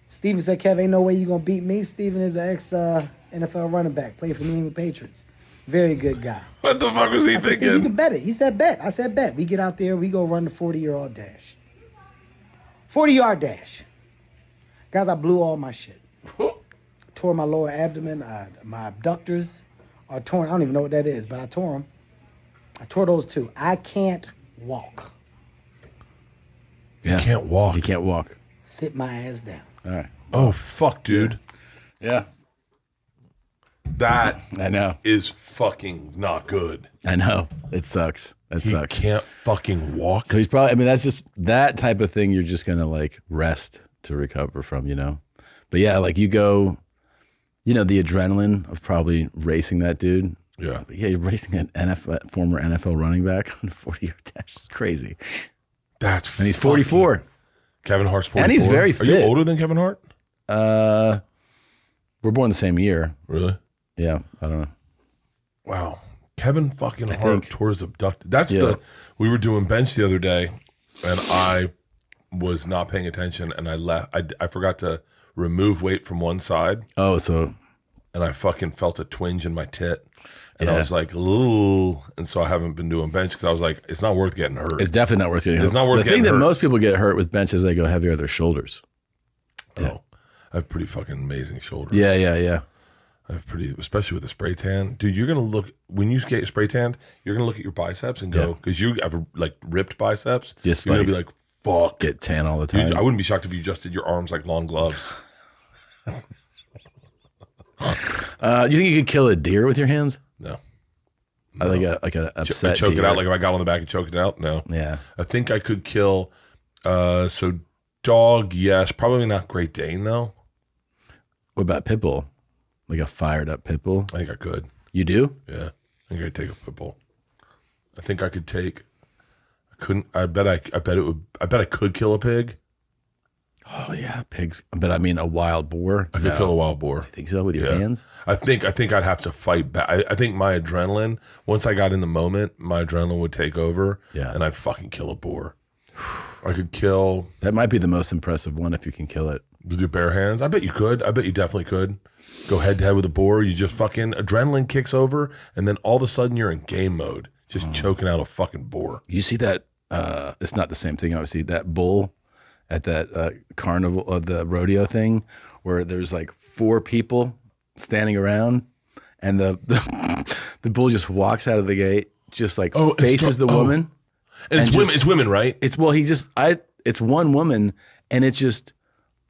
Stephen said, Kev, ain't no way you're going to beat me. Stephen is an ex-NFL running back, played for New England Patriots. Very good guy. What the fuck was he thinking? You can bet it. He said bet. I said bet. We get out there, we go run the 40-yard dash. 40-yard dash. Guys, I blew all my shit. Tore my lower abdomen. My abductors are torn. I don't even know what that is, but I tore them. I tore those two. I can't walk. You can't walk. You can't walk. Sit my ass down. All right. Oh, fuck, dude. Yeah. That I know. is fucking not good. I know. It sucks. It sucks. He can't fucking walk. So he's probably, that's just that type of thing you're just going to like rest to recover from, But yeah, like you go, You know, the adrenaline of probably racing that dude. Yeah. Yeah, you're racing an former NFL running back on a 40-yard dash. It's crazy. And he's 44. Kevin Hart's 44. And he's very fit. Are you older than Kevin Hart? We're born the same year. Really? Yeah, I don't know. Wow. Kevin fucking Hart tore his abducted. We were doing bench the other day, and I was not paying attention, and I left. I forgot to remove weight from one side. Oh, so. And I fucking felt a twinge in my tit. And I was like, ooh. And so I haven't been doing bench because I was like, it's not worth getting hurt. It's definitely not worth getting hurt. It's not worth the getting thing hurt. that most people get hurt with bench is they go heavier on their shoulders. Oh, I have pretty fucking amazing shoulders. Yeah. I have especially with the spray tan. Dude, you're going to look, when you get spray tanned, you're going to look at your biceps and go, because you have like ripped biceps. Just you're going to be like, fuck. Get tan all the time. I wouldn't be shocked if you just did your arms like long gloves. You think you could kill a deer with your hands? No. Like an upset choke deer. it out, like if I got on the back and choked it out? No. Yeah. I think I could kill, so dog, yes. Probably not Great Dane, though. What about pit bull? Like a fired up pit bull? I think I could. You do? Yeah. I think I'd take a pit bull. I think I could take, I bet I could kill a pig. Oh yeah, pigs. But I mean a wild boar. I could kill a wild boar. I think so with your hands. I think I'd have to fight back. I think my adrenaline, once I got in the moment, my adrenaline would take over. Yeah. And I'd fucking kill a boar. I could kill. That might be the most impressive one if you can kill it. With your bare hands? I bet you could. I bet you definitely could. Go head to head with a boar. You just fucking adrenaline kicks over, and then all of a sudden you're in game mode, just choking out a fucking boar. You see that? It's not the same thing, obviously. That bull at that carnival of the rodeo thing, where there's like 4 people standing around, and the bull just walks out of the gate, just like faces the woman. And it's women. It's women, right? It's it's one woman, and it just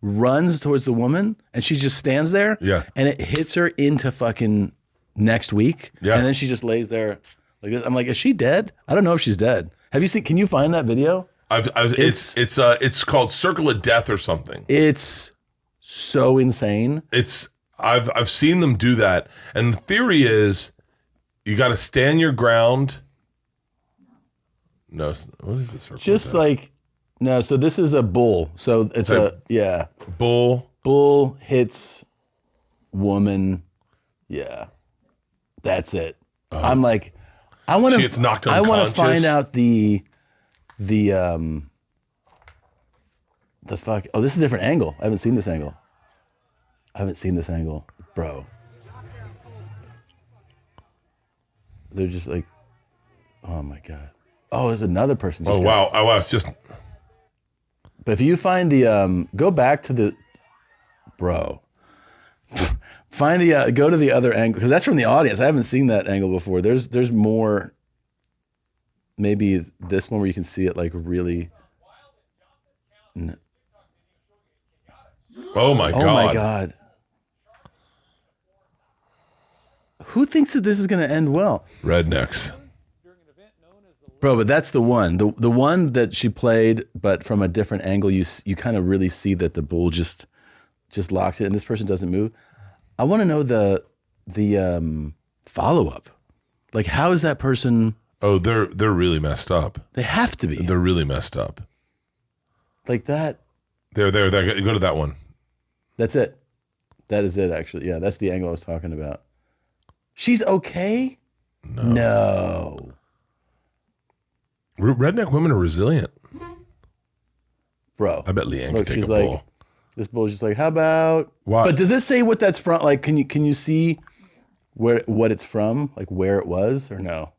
runs towards the woman, and she just stands there. Yeah. And it hits her into fucking next week. Yeah. And then she just lays there like this. I'm like, is she dead? I don't know if she's dead. Have you seen? Can you find that video? It's called Circle of Death or something. It's so insane. I've seen them do that, and the theory is you got to stand your ground. No, what is this? Just like no. So this is a bull. So it's bull hits woman. Yeah, that's it. I'm like, I want to. She gets knocked I unconscious. want to find out the fuck. Oh, this is a different angle. I haven't seen this angle. Bro. They're just like, oh my God. Oh, there's another person. Wow. It's just. But if you find the, go back to the, bro. Find the, go to the other angle, because that's from the audience. I haven't seen that angle before. There's more, maybe this one where you can see it like really. Oh my God. Oh my God. Who thinks that this is going to end well? Rednecks. Bro, but that's the one. The one that she played, but from a different angle, you kind of really see that the bull just locks it, and this person doesn't move. I want to know the follow-up. Like, how is that person? Oh, they're really messed up. They have to be. They're really messed up. Like that. There. Go to that one. That's it. That is it, actually. Yeah, that's the angle I was talking about. She's okay? No. Redneck women are resilient. Bro. I bet Leanne could take she's a like, bull. This bull's just like, how about? Why? But does it say what that's from? Like, can you see what it's from? Like where it was, or no?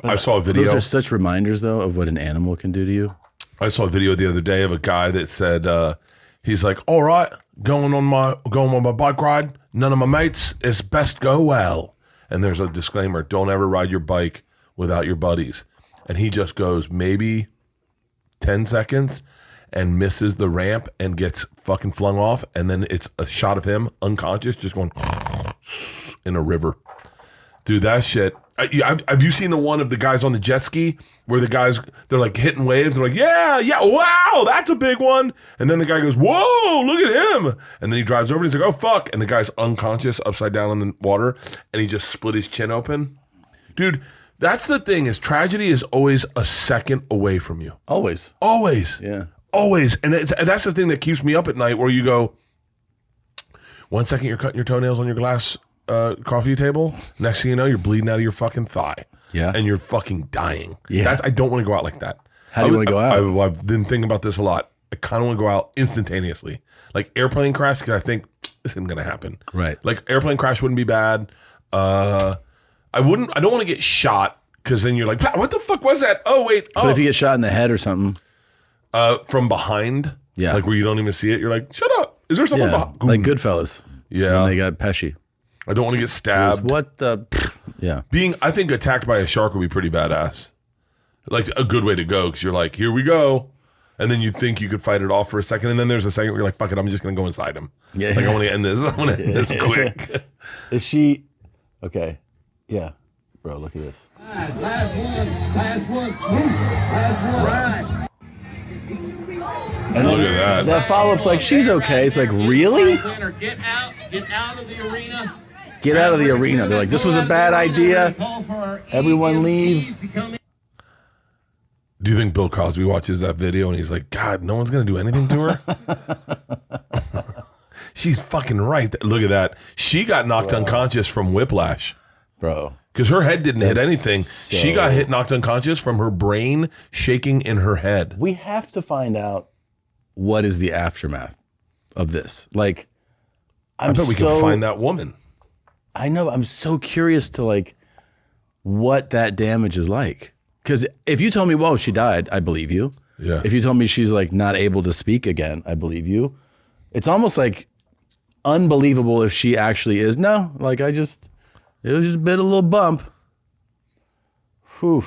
I saw a video. Those are such reminders, though, of what an animal can do to you. I saw a video the other day of a guy that said, he's like, all right, going on my bike ride, none of my mates, it's best go well. And there's a disclaimer, don't ever ride your bike without your buddies. And he just goes maybe 10 seconds and misses the ramp and gets fucking flung off. And then it's a shot of him unconscious, just going in a river. Dude, that shit. Have you seen the one of the guys on the jet ski where the guys, they're like hitting waves? They're like, yeah, wow, that's a big one. And then the guy goes, whoa, look at him. And then he drives over and he's like, oh, fuck. And the guy's unconscious upside down in the water and he just split his chin open. Dude, that's the thing is tragedy is always a second away from you. Always. Yeah. Always. And that's the thing that keeps me up at night where you go, 1 second you're cutting your toenails on your glass coffee table. Next thing you know, you're bleeding out of your fucking thigh. Yeah. And you're fucking dying. Yeah. I don't want to go out like that. How do you want to go out? I've been thinking about this a lot. I kind of want to go out instantaneously. Like airplane crash, because I think this isn't going to happen. Right. Like airplane crash wouldn't be bad. I don't want to get shot because then you're like, what the fuck was that? Oh, wait. Oh. But if you get shot in the head or something. From behind. Yeah. Like where you don't even see it. You're like, shut up. Is there someone behind? Like Goodfellas. Yeah. When they got Pesci. I don't want to get stabbed. What the? Yeah. I think attacked by a shark would be pretty badass. Like a good way to go because you're like, here we go. And then you think you could fight it off for a second. And then there's a second where you're like, fuck it, I'm just going to go inside him. Yeah. Like I want to end this. I want to end this quick. Is she? Okay. Yeah. Bro, look at this. Last one. Right. And Look at that. That follow-up's like, she's okay. It's like, really? Get out of the arena. Get out of the arena. They're like, this was a bad idea. Everyone leave. Do you think Bill Cosby watches that video and he's like, God, no one's going to do anything to her? She's fucking right. Look at that. She got knocked unconscious from whiplash. Bro. Because her head didn't hit anything. She got knocked unconscious from her brain shaking in her head. We have to find out what is the aftermath of this. Like, I bet we can find that woman. I know. I'm so curious to like what that damage is like. Because if you told me, whoa, she died, I believe you. Yeah. If you told me she's like not able to speak again, I believe you. It's almost like unbelievable if she actually is. No, like it was just a little bump. Whew.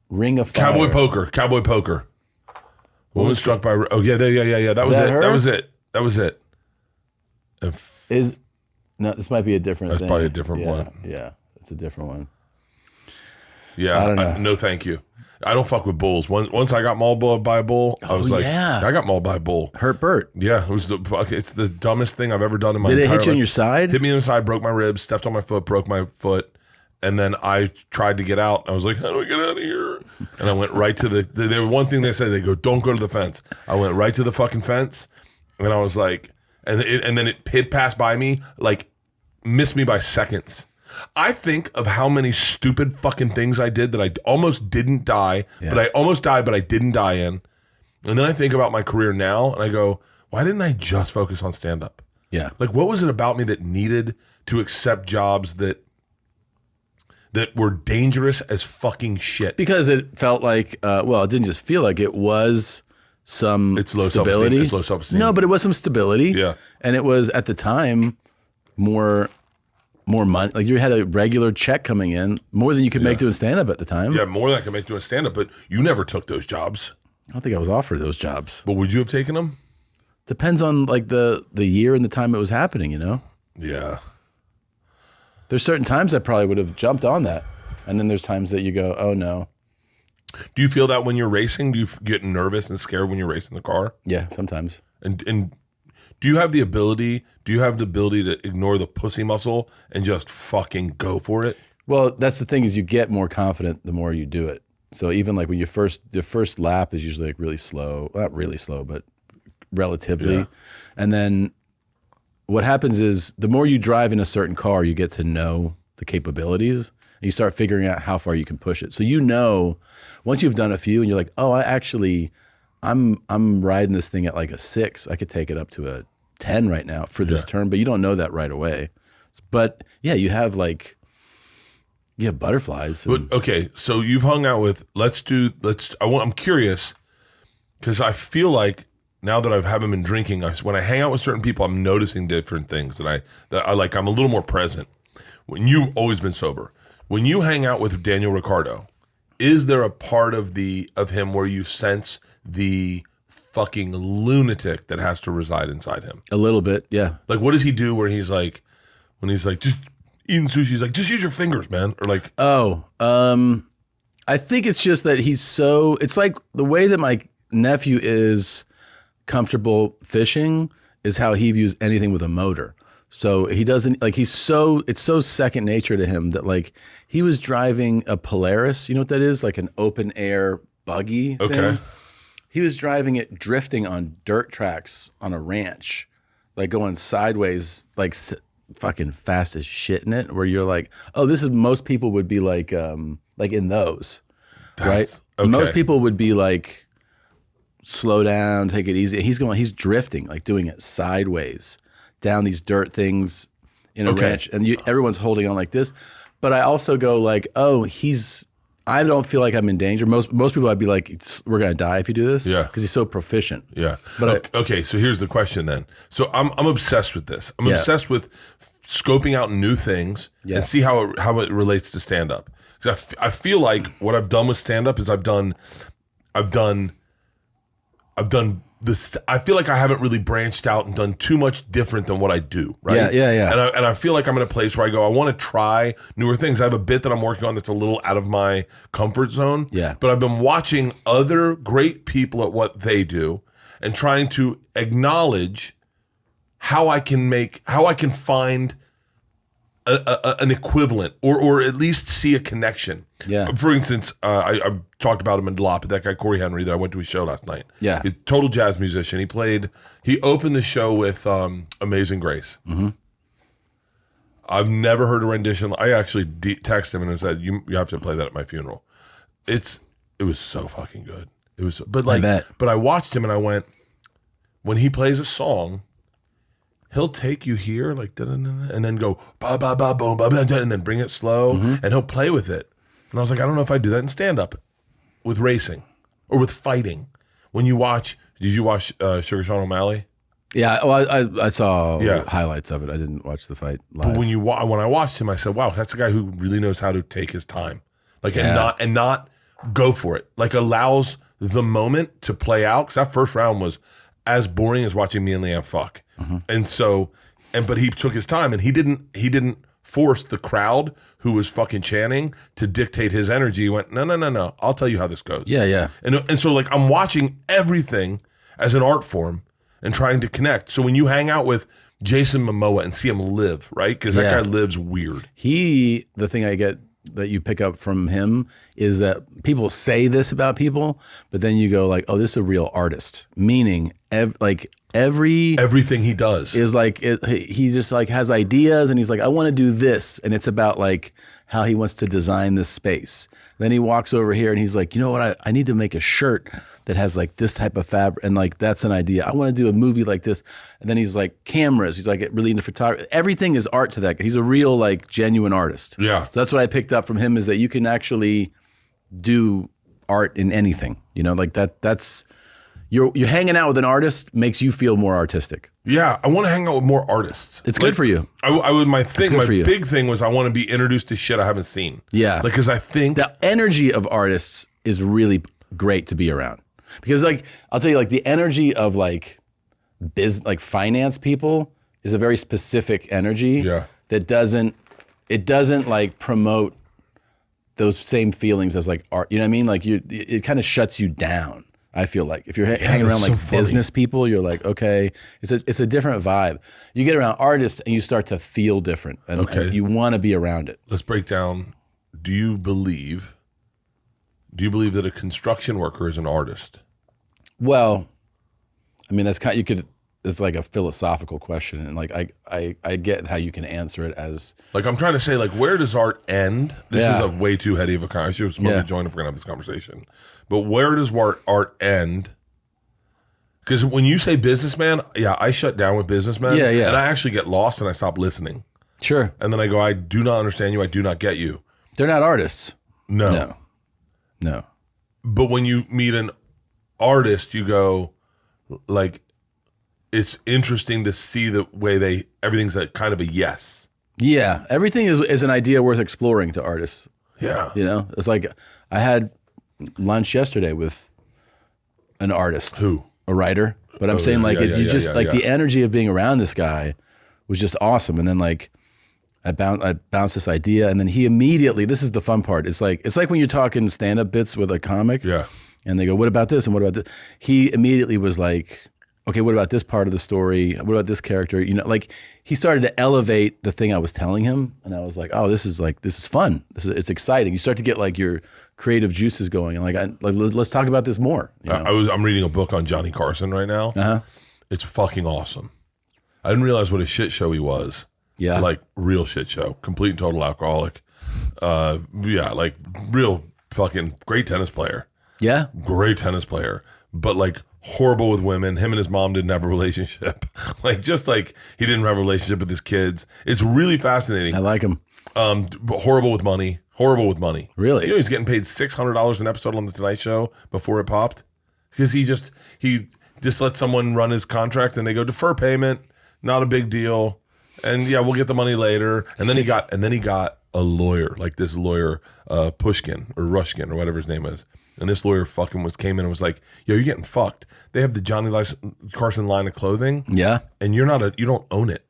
Ring of Fire. Cowboy poker. Woman struck by. Oh yeah. That was it. her? That was it. No, this might be a different That's thing. probably a different one. Yeah, it's a different one. Yeah. I don't know. No, thank you. I don't fuck with bulls. Once I got mauled by a bull, I was like, yeah. I got mauled by a bull. Hurt Bert. Yeah, it's the dumbest thing I've ever done in my Did entire life. it hit you in your side? Hit me in the side, broke my ribs, stepped on my foot, broke my foot. And then I tried to get out. I was like, how do I get out of here? And I went right to the one thing they said, they go, don't go to the fence. I went right to the fucking fence. And I was like, and then it passed by me, like missed me by seconds. I think of how many stupid fucking things I did that I almost didn't die, but I almost died, but I didn't die in. And then I think about my career now and I go, why didn't I just focus on stand-up? Yeah. Like, what was it about me that needed to accept jobs that were dangerous as fucking shit? Because it felt like, well, it didn't just feel like, it was some It's low stability. self-esteem. It's low self-esteem. No, but it was some stability. Yeah. And it was, at the time, more money. Like, you had a regular check coming in, more than you could make doing stand-up at the time. Yeah, more than I can make doing stand-up, but you never took those jobs. I don't think I was offered those jobs. But would you have taken them? Depends on, like, the year and the time it was happening, you know? Yeah. There's certain times I probably would have jumped on that. And then there's times that you go, oh, no. Do you feel that when you're racing? Do you get nervous and scared when you're racing the car? Yeah, sometimes. And do you have the ability to ignore the pussy muscle and just fucking go for it? Well, that's the thing, is you get more confident the more you do it. So even like when the first lap is usually like really slow, not really slow, but relatively. Yeah. And then what happens is the more you drive in a certain car, you get to know the capabilities and you start figuring out how far you can push it. So, you know, once you've done a few and you're like, oh, I'm riding this thing at like a 6. I could take it up to a 10 right now for this turn, but you don't know that right away. But yeah, you have butterflies. But, okay, so you've hung out with. I'm curious because I feel like now that I haven't been drinking, when I hang out with certain people, I'm noticing different things that I like. I'm a little more present. When you've always been sober, when you hang out with Daniel Ricciardo, is there a part of him where you sense the fucking lunatic that has to reside inside him? A little bit, yeah. Like, what does he do where he's like, just eating sushi. He's like, just use your fingers, man. Or like, I think it's just that it's like the way that my nephew is comfortable fishing is how he views anything with a motor. So he doesn't like, it's so second nature to him that like he was driving a Polaris, you know what that is? Like an open air buggy thing. okay. He was driving it drifting on dirt tracks on a ranch, like going sideways, like fucking fast as shit in it, where you're like, oh, this is, most people would be like in those, right? Okay. Most people would be like, slow down, take it easy. He's drifting, like doing it sideways down these dirt things in a ranch, and everyone's holding on like this. But I also go like, oh, I don't feel like I'm in danger. Most people, I'd be like, we're gonna die if you do this. Yeah, because he's so proficient. Yeah. But okay, so here's the question then. So I'm obsessed with this. I'm obsessed with scoping out new things and see how it relates to stand up. Because I feel like what I've done with stand up is I've done this. I feel like I haven't really branched out and done too much different than what I do, right? Yeah. And I feel like I'm in a place where I go, I want to try newer things. I have a bit that I'm working on that's a little out of my comfort zone. Yeah. But I've been watching other great people at what they do and trying to acknowledge how I can find an equivalent or at least see a connection. Yeah. For instance, I talked about him a lot, but that guy Corey Henry that I went to his show last night. Yeah. He's a total jazz musician. He opened the show with Amazing Grace. Mm-hmm. I've never heard a rendition. I actually texted him and said, you have to play that at my funeral. It was so fucking good. It was, but like, I bet. But I watched him and I went, when he plays a song, he'll take you here like da-da-da-da, and then go ba ba ba boom ba ba da, and then bring it slow, and he'll play with it. And I was like, I don't know if I do that in stand up, with racing, or with fighting. Did you watch Sugar Sean O'Malley? Yeah, well, I saw highlights of it. I didn't watch the fight live. But when I watched him, I said, wow, that's a guy who really knows how to take his time, like and not go for it. Like allows the moment to play out. Because that first round was as boring as watching me and Leanne fuck. Mm-hmm. But he took his time, and he didn't force the crowd who was fucking chanting to dictate his energy. He went, no, I'll tell you how this goes. Yeah. And so like I'm watching everything as an art form and trying to connect. So when you hang out with Jason Momoa and see him live, right? Because that guy lives weird. The thing I get that you pick up from him is that people say this about people, but then you go like, oh, this is a real artist. Meaning everything he does is like, he just like has ideas, and he's like, I want to do this. And it's about like how he wants to design this space. Then he walks over here and he's like, you know what? I need to make a shirt that has like this type of fabric. And like, that's an idea. I want to do a movie like this. And then he's like, cameras. He's like really into photography. Everything is art to that guy. He's a real like genuine artist. Yeah. So that's what I picked up from him, is that you can actually do art in anything, you know, like that's, you're hanging out with an artist makes you feel more artistic. Yeah, I want to hang out with more artists. It's good for you. I would. My big thing was I want to be introduced to shit I haven't seen. Yeah, like because I think the energy of artists is really great to be around. Because like I'll tell you, like the energy of like finance people is a very specific energy. Yeah, that doesn't like promote those same feelings as like art. You know what I mean? Like it kind of shuts you down. I feel like if you're hanging around like business people, you're like, okay, it's a different vibe. You get around artists and you start to feel different, and you want to be around it. Let's break down. Do you believe that a construction worker is an artist? Well, I mean, that's it's like a philosophical question, and like I get how you can answer it as like I'm trying to say, like, where does art end? This is a way too heady of a conversation. I should have spoken to join if we're gonna have this conversation. But where does art end? Because when you say businessman, I shut down with businessman. Yeah. And I actually get lost and I stop listening. Sure. And then I go, I do not understand you. I do not get you. They're not artists. No. But when you meet an artist, you go, like, it's interesting to see the way everything's a kind of a yes. Yeah. Everything is an idea worth exploring to artists. Yeah. You know, it's like I had lunch yesterday with an artist. Who? A writer. But I'm saying the energy of being around this guy was just awesome. And then like I bounced this idea, and then he immediately. This is the fun part. It's like when you're talking stand-up bits with a comic. Yeah. And they go, what about this? And what about this? He immediately was like, okay, what about this part of the story? What about this character? You know, like he started to elevate the thing I was telling him. And I was like, oh, this is fun. It's exciting. You start to get like your creative juices going. And let's talk about this more. You know? I'm reading a book on Johnny Carson right now. Uh-huh. It's fucking awesome. I didn't realize what a shit show he was. Yeah. Like real shit show. Complete and total alcoholic. Yeah, like real fucking great tennis player. Yeah. Great tennis player, but like horrible with women. Him and his mom didn't have a relationship. Like just like he didn't have a relationship with his kids. It's really fascinating. I like him. But horrible with money. Horrible with money. Really? You know he's getting paid $600 an episode on the Tonight Show before it popped because he just let someone run his contract and they go defer payment. Not a big deal. And yeah, we'll get the money later. And then he got a lawyer, like this lawyer, Pushkin or Rushkin or whatever his name is. And this lawyer fucking came in and was like, yo, you're getting fucked. They have the Johnny Carson line of clothing. Yeah. And you don't own it.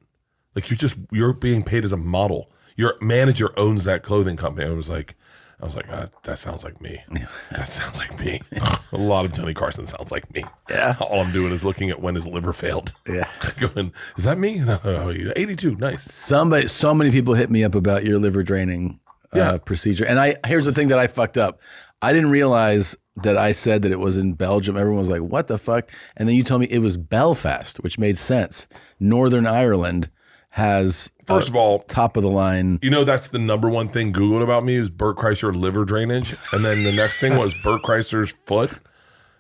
Like you're being paid as a model. Your manager owns that clothing company. I was like, that sounds like me. That sounds like me. A lot of Johnny Carson sounds like me. Yeah. All I'm doing is looking at when his liver failed. Yeah. Going, is that me? No, 82. Nice. So many people hit me up about your liver draining procedure. And here's the thing that I fucked up. I didn't realize that I said that it was in Belgium. Everyone was like, what the fuck? And then you told me it was Belfast, which made sense. Northern Ireland has, first of all, top of the line. You know, that's the number one thing Googled about me is Bert Kreischer liver drainage. And then the next thing was Bert Kreischer's foot.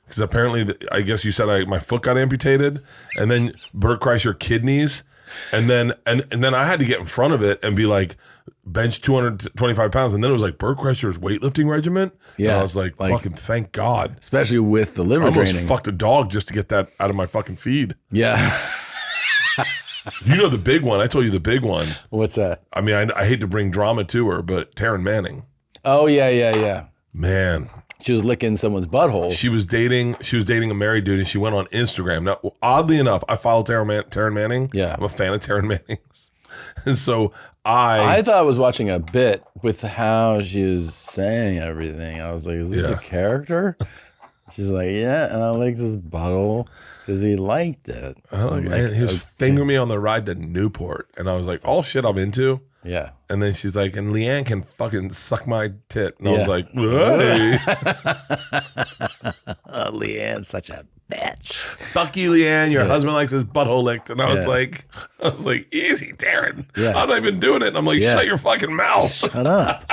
Because apparently, I guess you said my foot got amputated. And then Bert Kreischer kidneys. And then I had to get in front of it and be like, bench 225 pounds. And then it was like Bert Kreischer's weightlifting regimen. Yeah. And I was like, fucking thank God. Especially with the liver I almost draining. fucked a dog just to get that out of my fucking feed. Yeah. You know the big one. I told you the big one. What's that? I mean, I hate to bring drama to her, but Taryn Manning. Oh, yeah. Man. She was licking someone's butthole. She was dating a married dude, and she went on Instagram. Now, oddly enough, I follow Taryn Manning. Yeah. I'm a fan of Taryn Manning's. And so I thought I was watching a bit with how she was saying everything. I was like, is this a character? She's like, yeah, and I licked his butthole because he liked it. Oh, man, he was fingering me on the ride to Newport. And I was like, all shit I'm into. Yeah. And then she's like, and Leanne can fucking suck my tit. And I was like, hey. Leanne's such a bitch. Fuck you, Leanne. Your husband likes his butthole licked. And I was like, easy, Taryn. Yeah. I'm not even doing it. And I'm like, shut your fucking mouth. Shut up.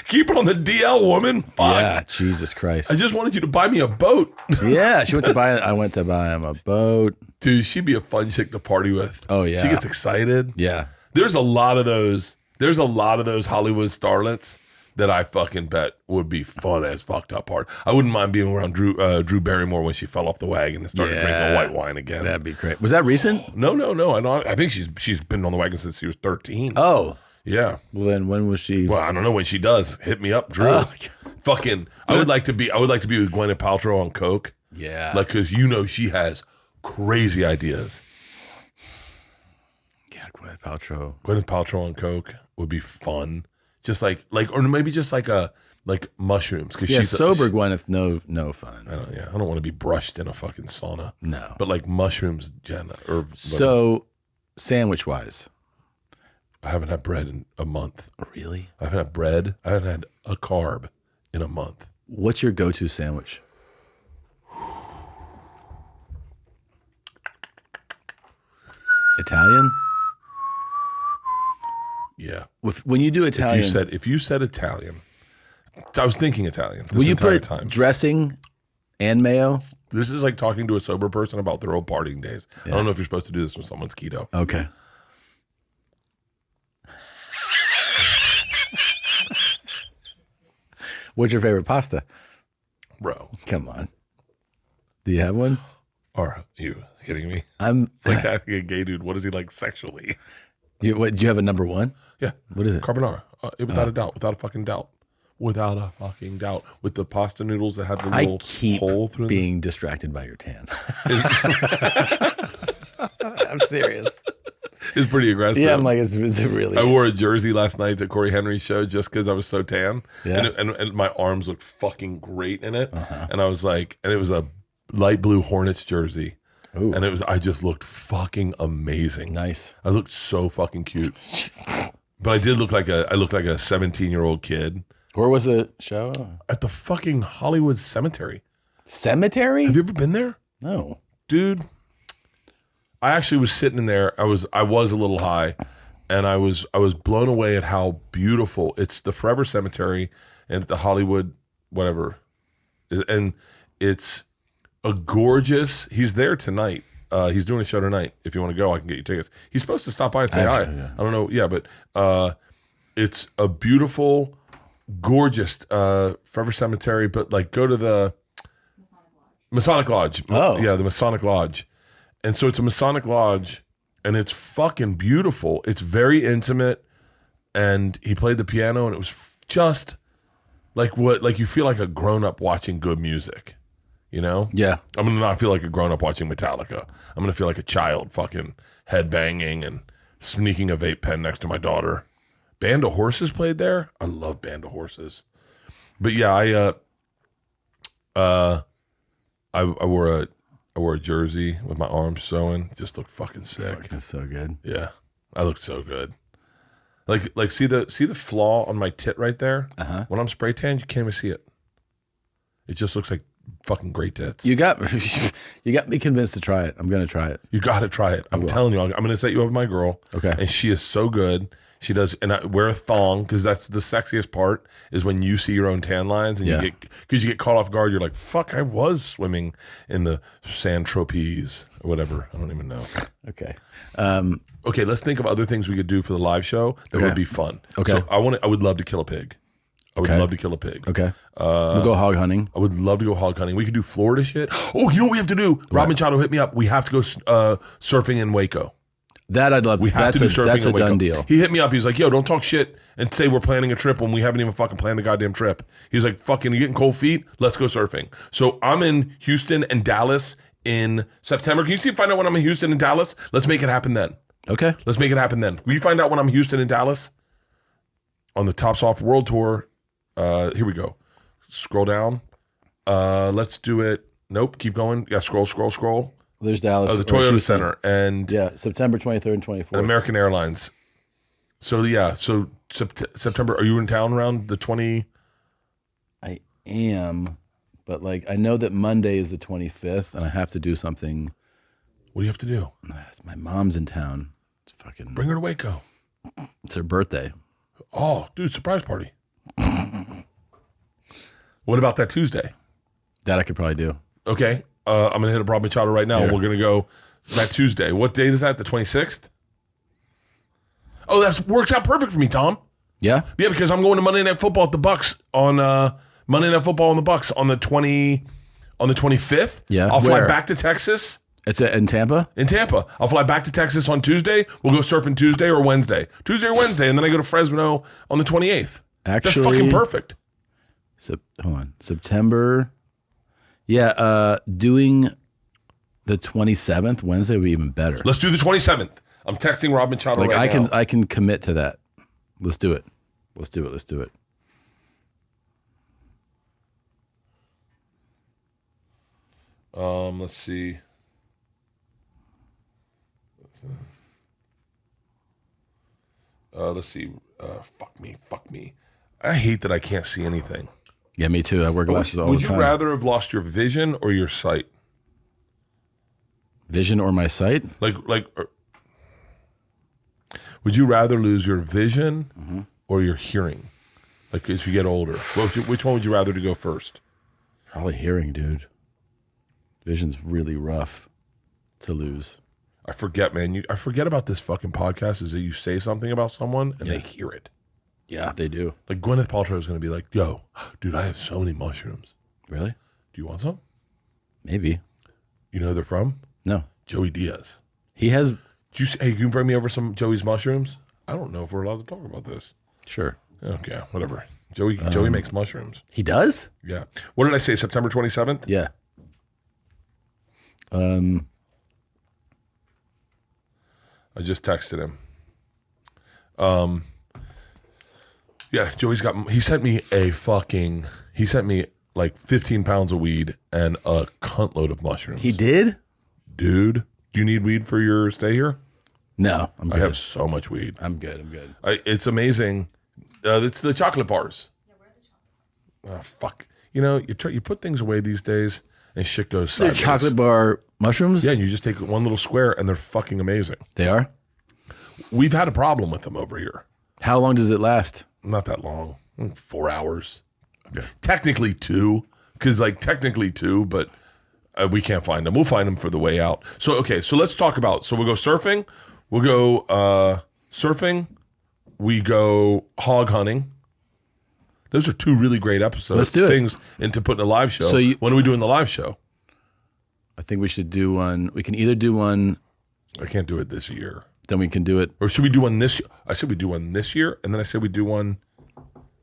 Keep it on the DL, woman. Fuck. Yeah, Jesus Christ. I just wanted you to buy me a boat. Yeah, I went to buy him a boat. Dude, she'd be a fun chick to party with. Oh, yeah. She gets excited. Yeah. There's a lot of those Hollywood starlets that I fucking bet would be fun as fucked up part. I wouldn't mind being around Drew Barrymore when she fell off the wagon and started drinking white wine again. That'd be great. Was that recent? No. I think she's been on the wagon since she was 13. Oh. Yeah. Well, then when was she? Well, I don't know when she does. Hit me up, Drew. Oh. Fucking, I would like to be with Gwyneth Paltrow on coke. Yeah. Like, because she has crazy ideas. Yeah, Gwyneth Paltrow. Gwyneth Paltrow on coke would be fun. Just like, or maybe just like mushrooms. Cause she's sober Gwyneth, no fun. I don't want to be brushed in a fucking sauna. No. But like mushrooms, Jenna. So, sandwich wise. I haven't had bread in a month. Really? I haven't had bread. I haven't had a carb in a month. What's your go-to sandwich? Italian? Yeah. When you do Italian, If you said Italian, I was thinking Italian. Will you put dressing and mayo? This is like talking to a sober person about their old partying days. Yeah. I don't know if you're supposed to do this when someone's keto. Okay. What's your favorite pasta? Bro. Come on. Do you have one? Are you kidding me? I'm like asking a gay dude, what is he like sexually? Do you have a number one? Yeah. What is it? Carbonara. Without a doubt. Without a fucking doubt. Without a fucking doubt. With the pasta noodles that have the little hole through them. Being distracted by your tan. I'm serious. It's pretty aggressive. Yeah, I'm like, it's really. I wore a jersey last night to Corey Henry's show just because I was so tan. Yeah. And my arms looked fucking great in it. And I was like, and it was a light blue Hornets jersey. Ooh. And I just looked fucking amazing. Nice. I looked so fucking cute. But I did look like a 17-year-old kid. Where was the show? At the fucking Hollywood Cemetery. Cemetery? Have you ever been there? No. Dude, I actually was sitting in there. I was a little high, and I was blown away at how beautiful. It's the Forever Cemetery and the Hollywood whatever. And it's a gorgeous. He's there tonight. He's doing a show tonight. If you want to go, I can get you tickets. He's supposed to stop by and say hi. Yeah. I don't know. Yeah, but it's a beautiful, gorgeous Forever Cemetery. But like, go to the Masonic Lodge. Oh. Yeah, the Masonic Lodge. And so it's a Masonic Lodge, and it's fucking beautiful. It's very intimate, and he played the piano, and it was just like you feel like a grown-up watching good music, you know? Yeah. I'm going to not feel like a grown-up watching Metallica. I'm going to feel like a child fucking headbanging and sneaking a vape pen next to my daughter. Band of Horses played there. I love Band of Horses. But yeah, I wore a jersey with my arms sewing. Just looked fucking sick. That's so good. Yeah, I looked so good. Like see the flaw on my tit right there. When I'm spray tanned, you can't even see it. It just looks like fucking great tits. You got me convinced to try it. I'm gonna try it. You got to try it. I'm telling you, I'm going to set you up with my girl. Okay. And she is so good. She does, and I wear a thong because that's the sexiest part is when you see your own tan lines and you get caught off guard. You're like, fuck, I was swimming in the Saint Tropez or whatever. I don't even know. Okay. Okay, let's think of other things we could do for the live show that would be fun. Okay. So I would love to kill a pig. I would love to kill a pig. Okay. We'll go hog hunting. I would love to go hog hunting. We could do Florida shit. Oh, you know what we have to do? Rob Machado hit me up. We have to go surfing in Waco. That I'd love. We have to do surfing That's in a Waco. done deal. He hit me up. He's like, yo, don't talk shit and say we're planning a trip when we haven't even fucking planned the goddamn trip. He's like, fucking, you getting cold feet? Let's go surfing. So I'm in Houston and Dallas in September. Can you find out when I'm in Houston and Dallas? Let's make it happen then. Okay. Let's make it happen then. Will you find out when I'm in Houston and Dallas? On the Tops Off World Tour. Here we go. Scroll down. Let's do it. Nope. Keep going. Yeah, scroll. There's Dallas. Oh, the Toyota Center. And yeah, September 23rd and 24th. and American Airlines. So yeah, so September. Are you in town around the 20? I am, but like I know that Monday is the 25th, and I have to do something. What do you have to do? My mom's in town. It's fucking. Bring her to Waco. It's her birthday. Oh, dude, surprise party. What about that Tuesday? That I could probably do. Okay, I'm gonna hit up Rob Machado right now. Here. We're gonna go that Tuesday. What date is that? The 26th. Oh, that works out perfect for me, Tom. Yeah. Yeah, because I'm going to Monday Night Football at the Bucks on Monday Night Football on the Bucks on the 25th. Yeah, I'll fly where? back to Texas. It's in Tampa. In Tampa. I'll fly back to Texas on Tuesday. We'll go surfing Tuesday or Wednesday. Tuesday or Wednesday, and then I go to Fresno on the 28th. That's Actually, fucking perfect. Hold on. September. Yeah, doing the 27th Wednesday would be even better. Let's do the 27th. I'm texting Rob Machado right now. I can commit to that. Let's do it. Let's do it. Let's see. Let's see. Fuck me. I hate that I can't see anything. Yeah, me too. I wear glasses all the time. Would you rather have lost your vision or your sight? Vision or my sight? Would you rather lose your vision or your hearing? Like as you get older, which one would you rather to go first? Probably hearing, dude. Vision's really rough to lose. I forget, man. I forget about this fucking podcast. Is that you say something about someone and they hear it? Yeah, they do. Like Gwyneth Paltrow is going to be like, "Yo, dude, I have so many mushrooms. Really? Do you want some?" Maybe. You know who they're from? No. Joey Diaz. He has. Hey, can you bring me over some Joey's mushrooms? I don't know if we're allowed to talk about this. Sure. Okay, whatever. Joey makes mushrooms. He does? Yeah. What did I say? September 27th? Yeah. I just texted him. Yeah, Joey's he sent me like 15 pounds of weed and a cunt load of mushrooms. He did? Dude, do you need weed for your stay here? No, I'm good. I have so much weed. I'm good. It's amazing. It's the chocolate bars. Yeah, where are the chocolate bars? Oh, fuck. You know, you put things away these days and shit goes sideways. They're chocolate bar mushrooms? Yeah, and you just take one little square and they're fucking amazing. They are? We've had a problem with them over here. How long does it last? Not that long. 4 hours. Okay. Technically 2, but we can't find them. We'll find them for the way out. So, okay, so let's talk about, we'll go surfing. We'll go surfing. We go hog hunting. Those are 2 really great episodes. Let's do it. Things into putting a live show. When are we doing the live show? I think we should do one. We can either do one. I can't do it this year. Then we can do it. Or should we do one this year? I said we do one this year, and then I said we do one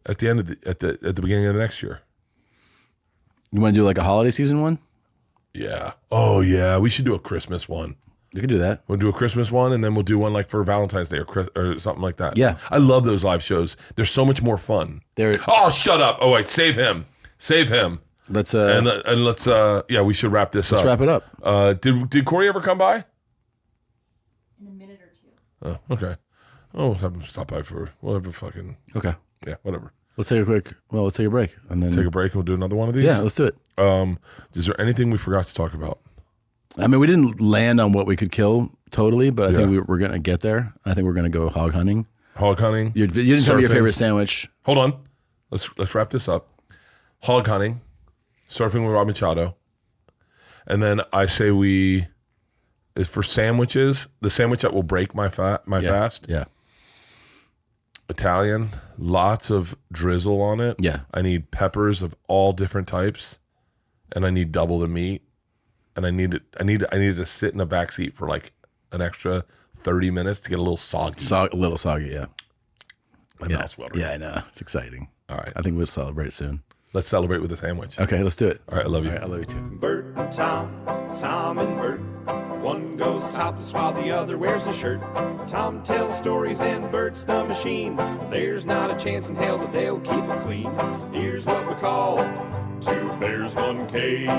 at the end of at the beginning of the next year. You want to do like a holiday season one? Yeah. Oh yeah, we should do a Christmas one. We can do that. We'll do a Christmas one, and then we'll do one like for Valentine's Day or something like that. Yeah. I love those live shows. They're so much more fun. Oh, shut up. Oh, wait. Save him. Let's and let's we should wrap this up. Let's wrap it up. Did Corey ever come by? In a minute or 2. Oh, okay. Oh, we'll have him stop by for whatever fucking. Okay. Yeah, whatever. Let's take a break and then take a break and we'll do another one of these. Yeah, let's do it. Is there anything we forgot to talk about? I mean, we didn't land on what we could kill totally, but I think we're going to get there. I think we're going to go hog hunting. Hog hunting. You didn't tell me your favorite sandwich. Hold on. Let's wrap this up. Hog hunting, surfing with Rob Machado, and then I say is for sandwiches, the sandwich that will break my fast. Yeah. Italian, lots of drizzle on it. Yeah. I need peppers of all different types, and I need double the meat. And I need to sit in the back seat for like an extra 30 minutes to get a little soggy. A little soggy, yeah. My mouth's watering. Yeah, I know. It's exciting. All right. I think we'll celebrate soon. Let's celebrate with a sandwich. Okay, let's do it. All right, I love you. All right, I love you too. Bert and Tom and Bert. One goes topless while the other wears a shirt. Tom tells stories and Bert's the machine. There's not a chance in hell that they'll keep it clean. Here's what we call 2 bears, 1 cave.